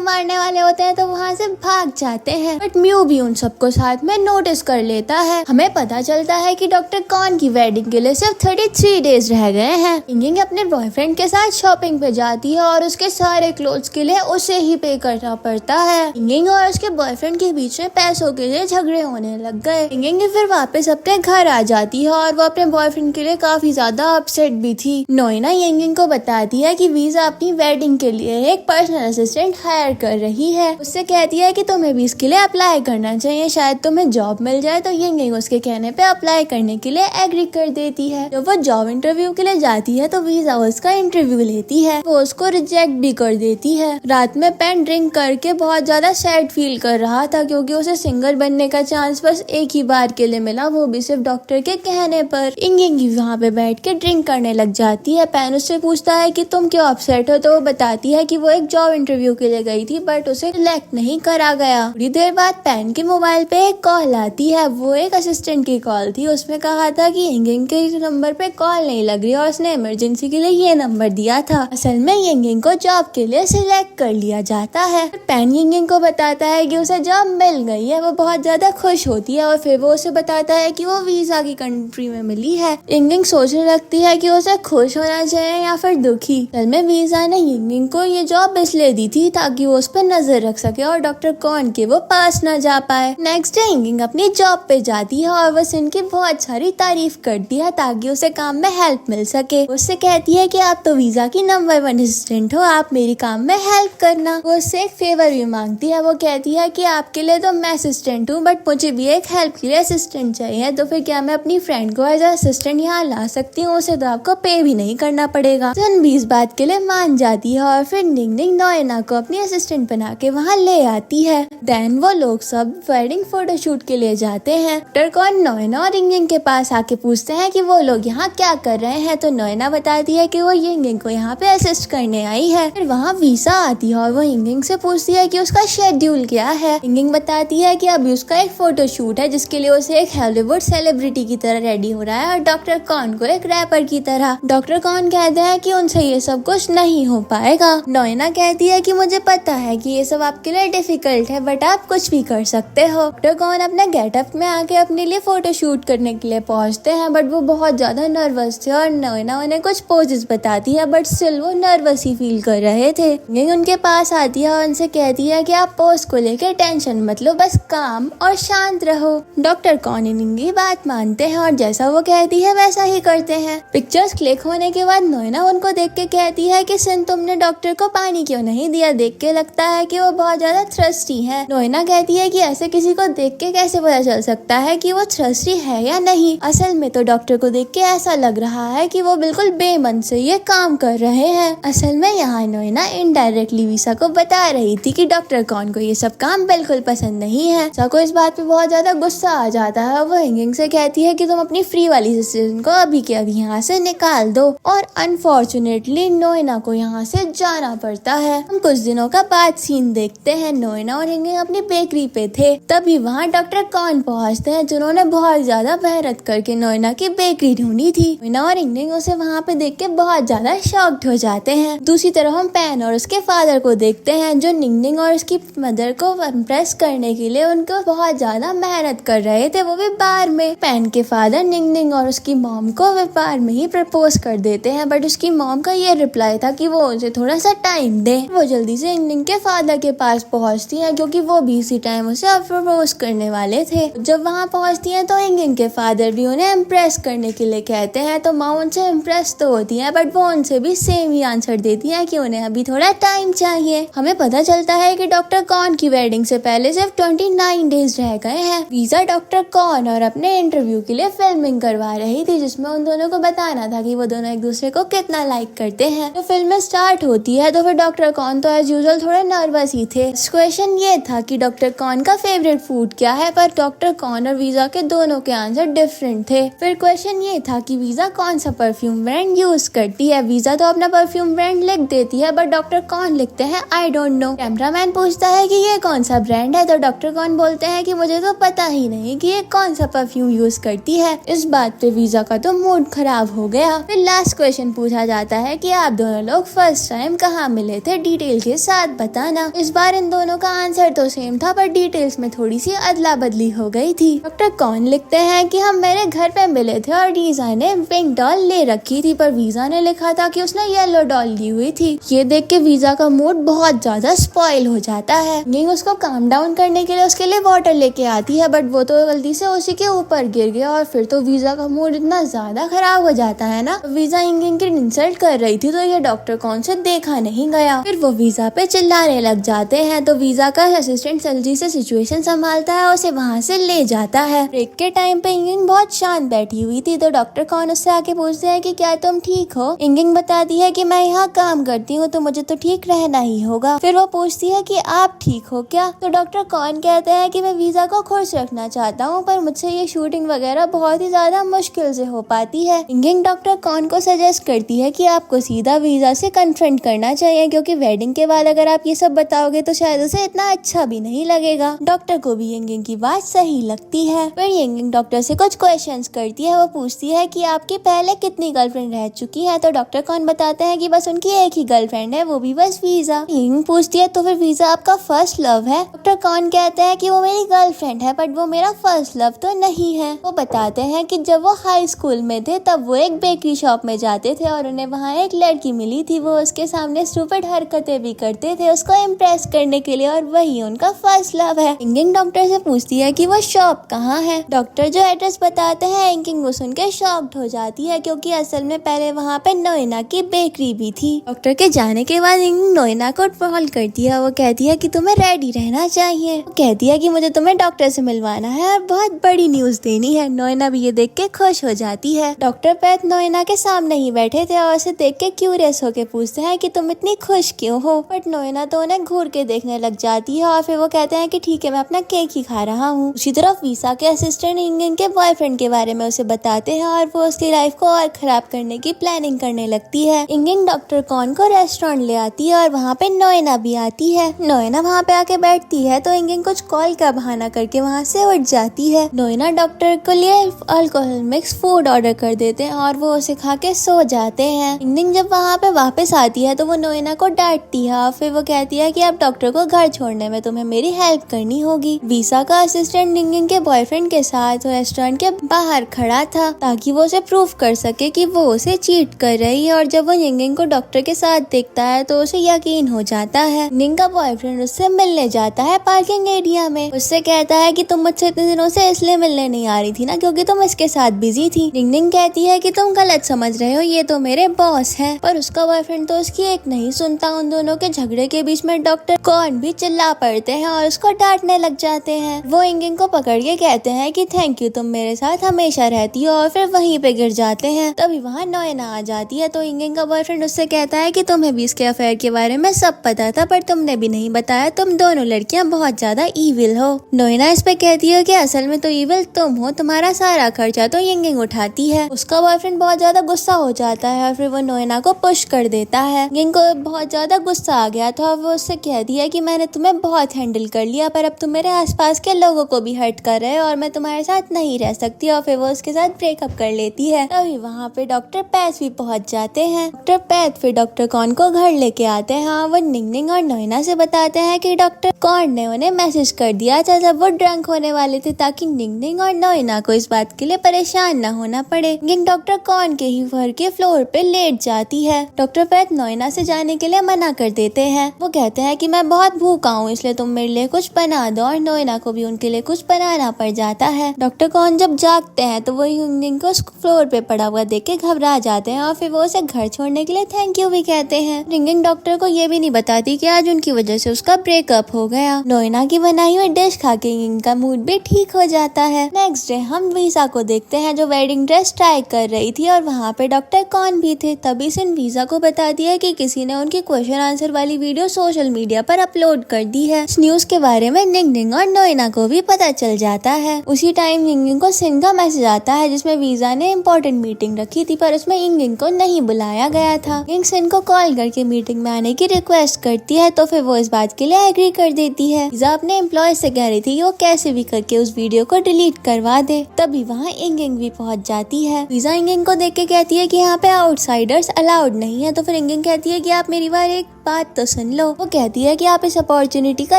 मारने वाले होते हैं तो वहाँ से भाग जाते हैं, बट म्यू भी उन सबको साथ में नोटिस कर लेता है। हमें पता चलता है कि डॉक्टर कॉर्न की वेडिंग के लिए सिर्फ 33 डेज रह गए हैं। यिंग अपने बॉयफ्रेंड के साथ शॉपिंग पे जाती है और उसके सारे क्लोथ्स के लिए उसे ही पे करना पड़ता है। यिंग और उसके बॉयफ्रेंड के बीच में पैसों के लिए झगड़े होने लग गए। यिंग फिर वापस अपने घर आ जाती है और वो अपने बॉयफ्रेंड के लिए काफी ज्यादा अपसेट भी थी। नोएना यिंग को बताती है कि वीजा अपनी वेडिंग के लिए एक पर्सनल असिस्टेंट हायर कर रही है। उससे कहती है कि तुम्हें भी इसके लिए अप्लाई करना चाहिए, शायद तुम्हें जॉब मिल जाए। तो यिंग उसके कहने पे अप्लाई करने के लिए एग्री कर देती है। जब वो जॉब इंटरव्यू के लिए जाती है तो वीजा उसका इंटरव्यू लेती है, वो उसको रिजेक्ट भी कर देती है। रात में पेन ड्रिंक करके बहुत ज्यादा सैड फील कर रहा था क्योंकि उसे सिंगर बनने का चांस बस एक ही बार के लिए मिला, वो भी सिर्फ डॉक्टर के कहने पर। यिंग वहाँ पे बैठ के ड्रिंक करने लग जाती है। पेन उससे पूछता है कि तुम क्यों अपसेट हो, तो वो बताती है कि वो एक जॉब इंटरव्यू के लिए गई थी बट उसे सिलेक्ट नहीं करा गया। थोड़ी देर बाद पेन के मोबाइल पे एक कॉल आती है, वो एक असिस्टेंट की कॉल थी। उसमें कहा था कि यिंग के नंबर पे कॉल नहीं लग रही और उसने इमरजेंसी के लिए ये नंबर दिया था। असल में यिंग को जॉब के लिए सिलेक्ट कर लिया जाता है। पेन यिंग को बताता है कि उसे जॉब मिल गई है, वो बहुत ज्यादा खुश होती है और फिर वो उसे बताता है कि वो वीजा की कंट्री में मिली है। यिंग सोचने लगती है कि उसे खुश होना चाहिए या फिर दुखी। असल में वीजा ने यिंग को ये जॉब इसलिए दी थी ताकि वो उस पर नजर रख सके और डॉक्टर कॉर्न के वो पास न जा पाए। नेक्स्ट डे यिंग अपनी जॉब पे जाती है और बस इनकी बहुत सारी तारीफ करती है ताकि उसे काम में हेल्प मिल सके। उससे कहती है कि आप तो वीजा की नंबर 1 असिस्टेंट हो, आप मेरी काम में हेल्प करना। वो उससे एक फेवर भी मांगती है, वो कहती है कि आपके लिए तो मैं असिस्टेंट हूँ बट मुझे भी एक हेल्प के लिए असिस्टेंट चाहिए, तो फिर क्या मैं अपनी फ्रेंड को एज असिस्टेंट यहाँ ला सकती हूँ, उसे तो आपको पे भी नहीं करना पड़ेगा। सन भी इस बात के लिए मान जाती है और फिर यिंग नोएना को अपनी असिस्टेंट बना के वहाँ ले आती है। देन वो लोग सब वेडिंग फोटोशूट के लिए जाते हैं। डॉक्टर कॉर्न नोएना और यिंग के पास आके पूछते हैं कि वो लोग यहाँ क्या कर रहे हैं, तो नोएना बताती है कि वो यिंग को यहाँ पे असिस्ट करने आई है। फिर वहाँ वीसा आती है और वो यिंग से पूछती है कि उसका शेड्यूल क्या है। यिंग बताती है कि अभी उसका एक फोटोशूट है जिसके लिए उसे एक हॉलीवुड सेलिब्रिटी की तरह रेडी हो रहा है और डॉक्टर कॉर्न को एक रैपर की तरह। डॉक्टर कॉर्न कहते हैं कि उनसे ये सब कुछ नहीं हो पाएगा। नोएना कहती है कि मुझे पता है कि ये सब आपके लिए डिफिकल्ट है बट आप कुछ भी कर सकते हो। डॉक्टर कॉर्न अपने गेटअप में आके अपने लिए फोटो शूट करने के लिए पहुंचते हैं बट वो बहुत ज्यादा नर्वस थे और नोएना उन्हें कुछ पोजेस बताती है बट स्टिल वो नर्वस ही फील कर रहे थे। यिंग उनके पास आती है और उनसे कहती है कि आप पोज को लेकर टेंशन मत लो, बस काम और शांत रहो। डॉक्टर कॉर्न यिंग की बात मानते हैं और जैसा वो कहती है वैसा ही करते हैं। पिक्चर्स क्लिक होने के बाद नोएना उनको देख के कहती है कि सिन तुमने डॉक्टर को पानी क्यों नहीं दिया, देख के लगता है कि वो बहुत ज्यादा थ्रस्टी है। नोएना कहती है कि ऐसे किसी को देख के कैसे पता चल सकता है कि वो थ्रस्टी है या नहीं, असल में तो डॉक्टर को देख के ऐसा लग रहा है कि वो बिल्कुल बेमन से ये काम कर रहे हैं। असल में यहाँ नोएना इनडायरेक्टली वीसा को बता रही थी कि डॉक्टर कॉर्न को ये सब काम बिल्कुल पसंद नहीं है। सबको इस बात पे बहुत ज्यादा गुस्सा आ जाता है। वो यिंग से कहती है कि तुम अपनी फ्री वाली असिस्टेंट को अभी के अभी यहाँ से निकाल दो और अनफॉर्चुनेटली नोएना को यहाँ से जाना पड़ता है। हम कुछ दिनों का बाद सीन देखते हैं। नोएना और यिंग अपनी बेकरी पे थे, तभी वहाँ डॉक्टर कॉर्न पहुँचते हैं जिन्होंने बहुत ज्यादा मेहनत करके नोएना की बेकरी ढूंढी थी। नोएना और यिंग उसे वहाँ पे देख के बहुत ज्यादा शॉक्ड हो जाते हैं। दूसरी तरफ हम पेन और उसके फादर को देखते हैं जो यिंग और उसकी मदर को इम्प्रेस करने के लिए उनको बहुत ज्यादा मेहनत कर रहे थे, वो भी बार में। पेन के फादर यिंग और उसकी मॉम को बार में ही प्रपोज कर देते हैं बट उसकी मॉम का ये रिप्लाई था कि वो उसे थोड़ा सा टाइम दे। वो जल्दी से यिंग के फादर के पास पहुंचती हैं क्योंकि वो भी इसी टाइम उसे प्रपोज करने वाले थे। जब वहाँ पहुंचती हैं तो यिंग के फादर भी उन्हें इम्प्रेस करने के लिए कहते हैं, तो मॉम उनसे इम्प्रेस तो होती है बट वो उनसे भी सेम ही आंसर देती है कि उन्हें अभी थोड़ा टाइम चाहिए। हमें पता चलता है कि डॉक्टर कॉन की वेडिंग से पहले सिर्फ 29 डेज रह गए हैं। वीजा डॉक्टर कॉन और अपने इंटरव्यू के लिए फिल्मिंग करवा रही थी, जिसमें उन दोनों को बताना था कि वो दोनों एक दूसरे को कितना लाइक करते हैं। तो फिल्म स्टार्ट होती है तो फिर डॉक्टर कॉन तो एज यूजुअल थोड़े नर्वस ही थे। क्वेश्चन ये था कि डॉक्टर कॉन का फेवरेट फूड क्या है, पर डॉक्टर कॉन और वीजा के दोनों के आंसर डिफरेंट थे। फिर क्वेश्चन ये था कि वीजा कौन सा परफ्यूम ब्रांड यूज करती है। वीजा तो अपना परफ्यूम ब्रांड लिख देती है, बट डॉक्टर कॉन लिखते हैं आई डोंट नो। कैमरामैन पूछता है कि ये कौन सा ब्रांड है, तो डॉक्टर कॉन बोलते हैं कि मुझे तो पता ही नहीं कि ये कौन सा परफ्यूम यूज करती है। इस बात पे वीजा का तो मूड खराब हो गया। फिर लास्ट क्वेश्चन पूछा जाता है कि आप दोनों लोग फर्स्ट टाइम कहाँ मिले थे, डिटेल के साथ बताना। इस बार इन दोनों का आंसर तो सेम था, पर डिटेल्स में थोड़ी सी अदला बदली हो गई थी। डॉक्टर कॉन लिखते हैं कि हम मेरे घर पे मिले थे और वीजा ने पिंक डॉल ले रखी थी, पर वीजा ने लिखा था कि उसने येलो डॉल ली हुई थी। ये देख के वीजा का मूड बहुत ज्यादा स्पॉइल हो जाता है। ये उसको काम डाउन करने के लिए उसके लिए वाटर लेके आती है, बट वो तो गलती से उसी के ऊपर गिर गया और फिर तो वीजा का मूड इतना ज्यादा खराब हो जाता है ना। वीजा इंगिंग की इंसल्ट कर रही थी, तो ये डॉक्टर कॉन से देखा नहीं गया। फिर वो वीजा पे चिल्लाने लग जाते हैं, तो वीजा का असिस्टेंट जल्दी से सिचुएशन संभालता है और उसे वहाँ से ले जाता है। ब्रेक के टाइम पे इंगिंग बहुत शांत बैठी हुई थी, तो डॉक्टर कॉन उससे आके पूछते हैं कि क्या तुम ठीक हो। इंगिंग बताती है कि मैं यहाँ काम करती हूँ, तो मुझे तो ठीक रहना ही होगा। फिर वो पूछती है कि आप ठीक हो क्या, तो डॉक्टर कॉन कहते हैं कि मैं वीजा को खुश रखना चाहता हूँ, पर मुझसे ये शूटिंग वगैरह बहुत ही ज्यादा मुश्किल से हो पाती है। इंगिंग डॉक्टर कॉन को सजेस्ट करती है कि आपको सीधा वीजा से कन्फ्रंट करना चाहिए, क्योंकि वेडिंग के बाद अगर आप ये सब बताओगे तो शायद उसे इतना अच्छा भी नहीं लगेगा। डॉक्टर को भी यंगिंग की बात सही लगती है। फिर यंगिंग डॉक्टर से कुछ क्वेश्चंस करती है। वो पूछती है कि आपकी पहले कितनी गर्लफ्रेंड रह चुकी है, तो डॉक्टर कॉन बताते हैं कि बस उनकी एक ही गर्लफ्रेंड है, वो भी बस वीजा। यंगिंग पूछती है तो फिर वीजा आपका फर्स्ट लव है। डॉक्टर कॉन कहते हैं कि वो मेरी गर्लफ्रेंड है, बट वो मेरा फर्स्ट लव तो नहीं है। वो बताते हैं कि जब वो हाई स्कूल में थे तब वो एक बेकरी शॉप में जाते थे और उन्हें वहाँ एक लड़की मिली थी। वो उसके सामने स्टूपिड हरकतें भी करते थे उसको इम्प्रेस करने के लिए, और वही उनका फर्स्ट लव है। इंगिंग डॉक्टर से पूछती है कि वो शॉप कहाँ है। डॉक्टर जो एड्रेस बताते हैं, इंगिंग वो सुन के शॉक्ड हो जाती है, क्योंकि असल में पहले वहाँ पे नोएना की बेकरी भी थी। डॉक्टर के जाने के बाद इंगिंग नोएना को कॉल करती है। वो कहती है कि तुम्हें रेडी रहना चाहिए। वो कहती है कि मुझे तुम्हें डॉक्टर से मिलवाना है और बहुत बड़ी न्यूज देनी है। नोएना भी ये देख के खुश हो जाती है। डॉक्टर पैथ नोएना के सामने ही बैठे थे और उसे देख के क्यूरियस होके पूछते हैं कि तुम इतनी खुश क्यों हो, बट नोएना तो उन्हें घूर के देखने लग जाती है और फिर वो कहते हैं कि ठीक है, मैं अपना केक ही खा रहा हूँ। उसी तरफ वीसा के असिस्टेंट इंगिंग के बॉयफ्रेंड के बारे में उसे बताते हैं और वो उसकी लाइफ को और खराब करने की प्लानिंग करने लगती है। इंगिंग डॉक्टर कॉन को रेस्टोरेंट ले आती है और वहाँ पे नोएना भी आती है। नोएना वहाँ पे आके बैठती है तो इंगिंग कुछ कॉल का बहाना करके वहाँ से उठ जाती है। नोएना डॉक्टर के लिए अल्कोहल मिक्स फूड ऑर्डर कर देते हैं और वो उसे खा के सो जाते हैं। इंगिंग जब वहाँ पे वापस आती है तो वो नोएना को डांटती है और फिर वो कहती है कि अब डॉक्टर को घर छोड़ने में तुम्हें मेरी हेल्प करनी होगी। वीसा का असिस्टेंट इंगिंग के बॉयफ्रेंड के साथ रेस्टोरेंट के बाहर खड़ा था ताकि वो उसे प्रूव कर सके कि वो उसे चीट कर रही है, और जब वो इंगिंग को डॉक्टर के साथ देखता है तो उसे यकीन हो जाता है। इंगिंग का बॉयफ्रेंड उससे मिलने जाता है पार्किंग एरिया में। उससे कहता है कि तुम मुझसे इतने दिनों से इसलिए मिलने नहीं आ रही थी ना क्योंकि तुम इसके साथ बिजी थी। इंगिंग कहती है कि तुम गलत समझ रहे हो, ये तो मेरे बॉस है, पर उसका बॉयफ्रेंड तो उसकी एक नहीं सुनता। उन दोनों के झगड़े के बीच में डॉक्टर कॉन भी चिल्ला पड़ते हैं और उसको डांटने लग जाते हैं। वो इंगिंग को पकड़ के कहते हैं कि थैंक यू, तुम मेरे साथ हमेशा रहती हो, और फिर वहीं पे गिर जाते हैं। तभी वहाँ नोएना आ जाती है तो इंगिंग का बॉयफ्रेंड उससे कहता है कि तुम्हें भी इसके अफेयर के बारे में सब पता था, पर तुमने भी नहीं बताया। तुम दोनों लड़कियां बहुत ज्यादा ईविल हो। नोएना इस पे कहती है कि असल में तो ईविल तुम हो, तुम्हारा सारा खर्चा तो इंगिंग उठाती है। उसका बॉयफ्रेंड बहुत ज्यादा गुस्सा हो जाता है और फिर वो नोएना को पुश कर देता है। इंगिंग को बहुत ज्यादा गुस्सा आ गया था और वो उससे कहती है कि मैंने तुम्हें बहुत हैंडल कर लिया, पर अब तुम मेरे आसपास के लोगों को भी हर्ट कर रहे हो और मैं तुम्हारे साथ नहीं रह सकती, और फिर वो उसके साथ ब्रेकअप कर लेती है। तभी वहाँ पे डॉक्टर पैथ भी पहुँच जाते हैं। डॉक्टर पैथ फिर डॉक्टर कॉन को घर लेके आते हैं। वो निंगनिंग और नोएना से बताते हैं कि डॉक्टर कॉन ने उन्हें मैसेज कर दिया था जब वो ड्रंक होने वाले थे, ताकि निंगनिंग और नोएना को इस बात के लिए परेशान न होना पड़े। निंगनिंग डॉक्टर कॉन के ही घर के फ्लोर पे लेट जाती है। डॉक्टर पैथ नोएना से जाने के लिए मना कर देते हैं। वो कहते हैं कि मैं बहुत भूखा हूँ, इसलिए तुम मेरे लिए कुछ बना दो, और नोएना को भी उनके लिए कुछ बनाना पड़ जाता है। डॉक्टर कॉन जब जागते हैं तो वो निंगनिंग को फ्लोर पे पड़ा हुआ देख के घबरा जाते हैं और फिर वो उसे घर छोड़ने के लिए थैंक यू भी कहते रहते हैं। रिंगिंग डॉक्टर को ये भी नहीं बताती कि आज उनकी वजह से उसका ब्रेकअप हो गया। नोएना की बनाई हुई डिश खा के इंगिंग का मूड भी ठीक हो जाता है। नेक्स्ट डे हम वीजा को देखते हैं जो वेडिंग ड्रेस ट्राई कर रही थी और वहाँ पे डॉक्टर कॉन भी थे। तभी सिन वीजा को बता दिया कि किसी ने उनकी क्वेश्चन आंसर वाली वीडियो सोशल मीडिया पर अपलोड कर दी है। इस न्यूज के बारे में निंग और नोएना को भी पता चल जाता है। उसी टाइम इंगिंग को सिन का मैसेज आता है जिसमें वीजा ने इम्पोर्टेंट मीटिंग रखी थी पर उसमें इंगिंग को नहीं बुलाया गया था। इंगिंग सिन को कॉल करके मीटिंग में आने की रिक्वेस्ट करती है तो फिर वो इस बात के लिए एग्री कर देती है। वीजा अपने एम्प्लॉय से कह रही थी कि वो कैसे भी करके उस वीडियो को डिलीट करवा दे। तभी वहाँ इंगिंग भी पहुँच जाती है। वीजा इंगिंग को देख के कहती है कि यहाँ पे आउटसाइडर्स अलाउड नहीं है। तो फिर इंगिंग कहती है कि आप मेरी बार एक बात तो सुन लो। वो कहती है कि आप इस अपॉर्चुनिटी का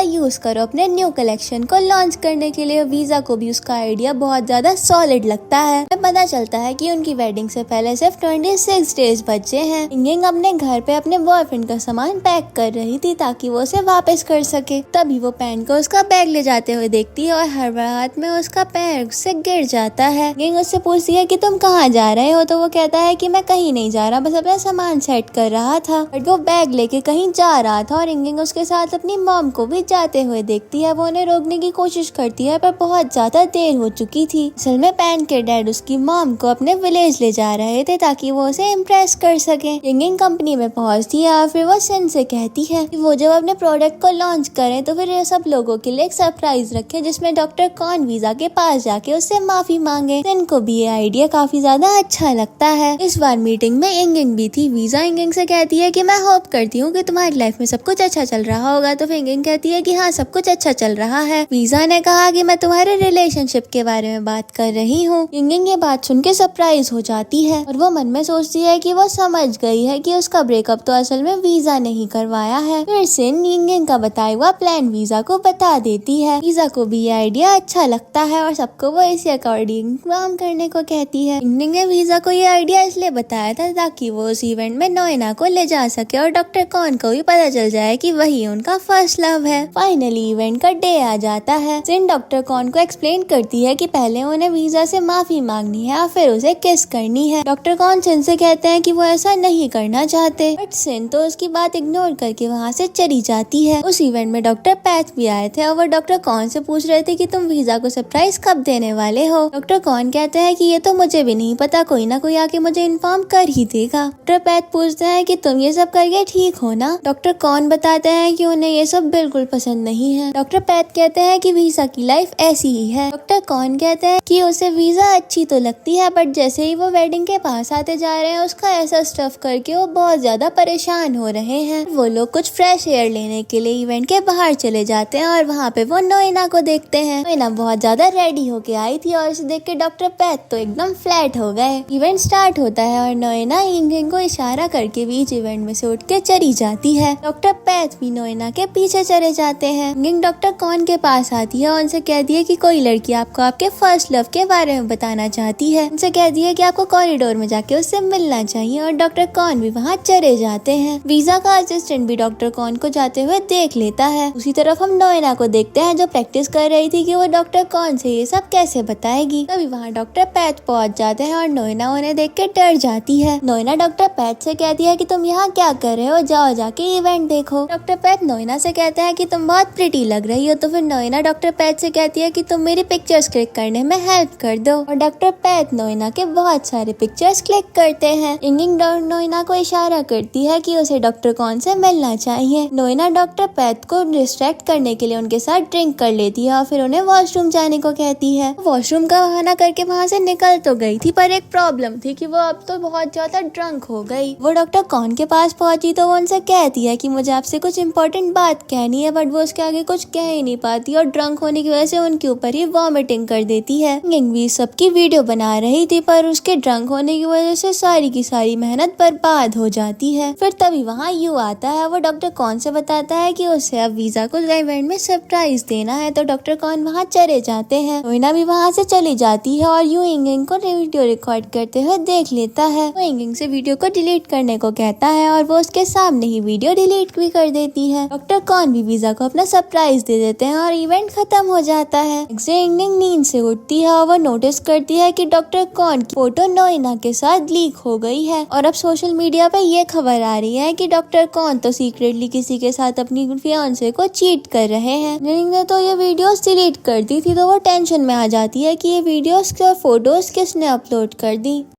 यूज करो अपने न्यू कलेक्शन को लॉन्च करने के लिए। वीजा को भी उसका आइडिया बहुत ज्यादा सॉलिड लगता है। पता चलता है कि उनकी वेडिंग से पहले सिर्फ 26 डेज बचे हैं। इंगिंग अपने घर पे अपने बॉयफ्रेंड का सामान पैक कर रही थी ताकि वो उसे वापस कर सके। तभी वो पैन को उसका बैग ले जाते हुए देखती है और हर हाथ में उसका पैर उससे गिर जाता है। इंगिंग उससे पूछती है कि तुम कहाँ जा रहे हो। तो वो कहता है कि मैं कहीं नहीं जा रहा, बस अपना सामान सेट कर रहा था। बट वो बैग लेके कहीं जा रहा था और इंगिंग उसके साथ अपनी मॉम को भी जाते हुए देखती है। वो उन्हें रोकने की कोशिश करती है पर बहुत ज्यादा देर हो चुकी थी। असल में पैन के डैड उसकी मॉम को अपने विलेज ले जा रहे थे ताकि वो उसे इम्प्रेस कर सके। इंगिंग कंपनी में पहुंचती है और फिर वो सिन से कहती है कि वो जब अपने प्रोडक्ट को लॉन्च करें तो फिर ये सब लोगों के लिए एक सरप्राइज रखे जिसमें डॉक्टर कॉन वीजा के पास जाके उससे माफी मांगे। सिन को भी ये आइडिया काफी ज्यादा अच्छा लगता है। इस बार मीटिंग में इंगिंग भी थी। वीजा इंगिंग से कहती है कि मैं होप करती हूँ कि तुम्हारी लाइफ में सब कुछ अच्छा चल रहा होगा। तो फिर इंगिंग कहती है कि हाँ, सब कुछ अच्छा चल रहा है। वीजा ने कहा कि मैं तुम्हारे रिलेशनशिप के बारे में बात कर रही हूँ। इंगिंग ये बात सुन के सरप्राइज हो जाती है और वो मन में सोचती है कि वो समझ गई है कि उसका ब्रेकअप तो असल में वीजा ने ही करवाया है। फिर सिन इंगिंग का बताया हुआ प्लान वीजा को बता देती है। वीजा को भी ये आइडिया अच्छा लगता है और सबको वो इसी अकॉर्डिंग काम करने को कहती है। इंगिंग ने वीजा को ये आइडिया इसलिए बताया था ताकि वो उस इवेंट में नोएना को ले जा सके और डॉक्टर कॉन को भी पता चल जाए कि वही उनका फर्स्ट लव है। फाइनली इवेंट का डे आ जाता है। सिन डॉक्टर कॉन को एक्सप्लेन करती है कि पहले उन्हें वीजा से माफी मांगनी है और फिर उसे किस करनी है। डॉक्टर कॉन सिन से कहते हैं कि वो ऐसा नहीं करना चाहते बट सिन तो उसकी बात इग्नोर करके वहाँ से चली जाती है। उस इवेंट में डॉक्टर पैथ भी आए थे और वो डॉक्टर कॉन से पूछ रहे थे कि तुम वीजा को सरप्राइज कब देने वाले हो। डॉक्टर कॉन कहते हैं कि ये तो मुझे भी नहीं पता, कोई ना कोई आके मुझे इन्फॉर्म कर ही देगा। डॉक्टर पैथ पूछते हैं कि तुम ये सब करके ठीक हो ना। डॉक्टर कॉन बताते हैं कि उन्हें ये सब बिल्कुल पसंद नहीं है। डॉक्टर पैथ कहते हैं कि वीजा की लाइफ ऐसी ही है। डॉक्टर कॉन कहते हैं कि उसे वीजा अच्छी तो लगती है बट जैसे ही वो वेडिंग के पास आते जा रहे हैं उसका ऐसा स्टफ करके वो बहुत ज्यादा परेशान हो रहे हैं। वो लोग कुछ फ्रेश एयर लेने के लिए इवेंट के बाहर चले जाते हैं और वहाँ पे वो नोएना को देखते हैं। नोएना बहुत ज्यादा रेडी होके आई थी और इसे देख के डॉक्टर पैथ तो एकदम फ्लैट हो गए। इवेंट स्टार्ट होता है और नोएना इंगिंग को इशारा करके बीच इवेंट में से उठ के चली जाती है। डॉक्टर पैथ भी नोएना के पीछे चले जाते हैं। इंगिंग डॉक्टर कॉन के पास आती है और उनसे कहती है कि कोई लड़की आपको आपके फर्स्ट लव के बारे में बताना चाहती है। उनसे कहती है कि आपको कॉरिडोर में जाके उससे मिलना चाहिए और डॉक्टर कॉन भी वहाँ चले जाते हैं। वीजा का असिस्टेंट भी डॉक्टर कॉन को जाते हुए देख लेता है। उसी तरफ हम नोएना को देखते हैं जो प्रैक्टिस कर रही थी कि वो डॉक्टर कॉन से ये सब कैसे बताएगी। तभी वहाँ डॉक्टर पैथ पहुँच जाते हैं और नोएना उन्हें देख के डर जाती है। नोएना डॉक्टर पैथ से कहती है कि तुम यहाँ क्या कर रहे हो, जाओ जाके इवेंट देखो। डॉक्टर पैथ नोएना से कहते हैं कि तुम बहुत प्रिटी लग रही हो। तो फिर नोएना डॉक्टर पैथ से कहती है कि तुम मेरी पिक्चर्स क्लिक करने में हेल्प कर दो और डॉक्टर पैथ नोएना के बहुत सारे पिक्चर्स क्लिक करते हैं। इंगिंग नोएना को इशारा करती है कि उसे डॉक्टर कॉन से मिलना चाहिए। नोएना डॉक्टर पैथ को डिस्ट्रैक्ट करने के लिए उनके साथ ड्रिंक कर लेती है और फिर उन्हें वॉशरूम जाने को कहती है। वॉशरूम का बहाना करके वहाँ से निकल तो गई थी पर एक प्रॉब्लम थी कि वो अब तो बहुत ज्यादा ड्रंक हो गई। वो डॉक्टर कॉन के पास पहुंची तो वो उनसे कहती है कि मुझे आपसे कुछ इम्पोर्टेंट बात कहनी है बट वो उसके आगे कुछ कह ही नहीं पाती और ड्रंक होने की वजह से उनके ऊपर ही वॉमिटिंग कर देती है। इंगिंग भी सबकी वीडियो बना रही थी पर उसके ड्रंक होने की वजह से सारी की सारी मेहनत बर्बाद हो जाती है। फिर तभी वहाँ यू आता है। वो डॉक्टर कॉन से बताता है कि उसे अब वीजा को इवेंट में सरप्राइज देना है। तो डॉक्टर कॉन वहाँ चले जाते हैं। नोएना भी वहाँ से चली जाती है और यू इंगिंग को वीडियो रिकॉर्ड करते हुए देख लेता है। वो इंगिंग से वीडियो को डिलीट करने को कहता है और वो उसके सामने ही वीडियो डिलीट भी कर देती है। डॉक्टर कॉन भी वीजा को अपना सरप्राइज दे देते हैं और इवेंट खत्म हो जाता है। इंगिंग नींद से उठती है और वो नोटिस करती है कि डॉक्टर कॉर्न की फोटो नोएना के साथ लीक हो गई है और अब सोशल मीडिया पे ये खबर आ रही है कि डॉक्टर कॉर्न तो सीक्रेटली किसी के साथ अपनी फियांसे को चीट कर रहे हैं। निंग ने तो ये वीडियोस डिलीट कर दी थी, तो वो टेंशन में आ जाती है कि ये वीडियोस और फोटोज किसने अपलोड कर दी।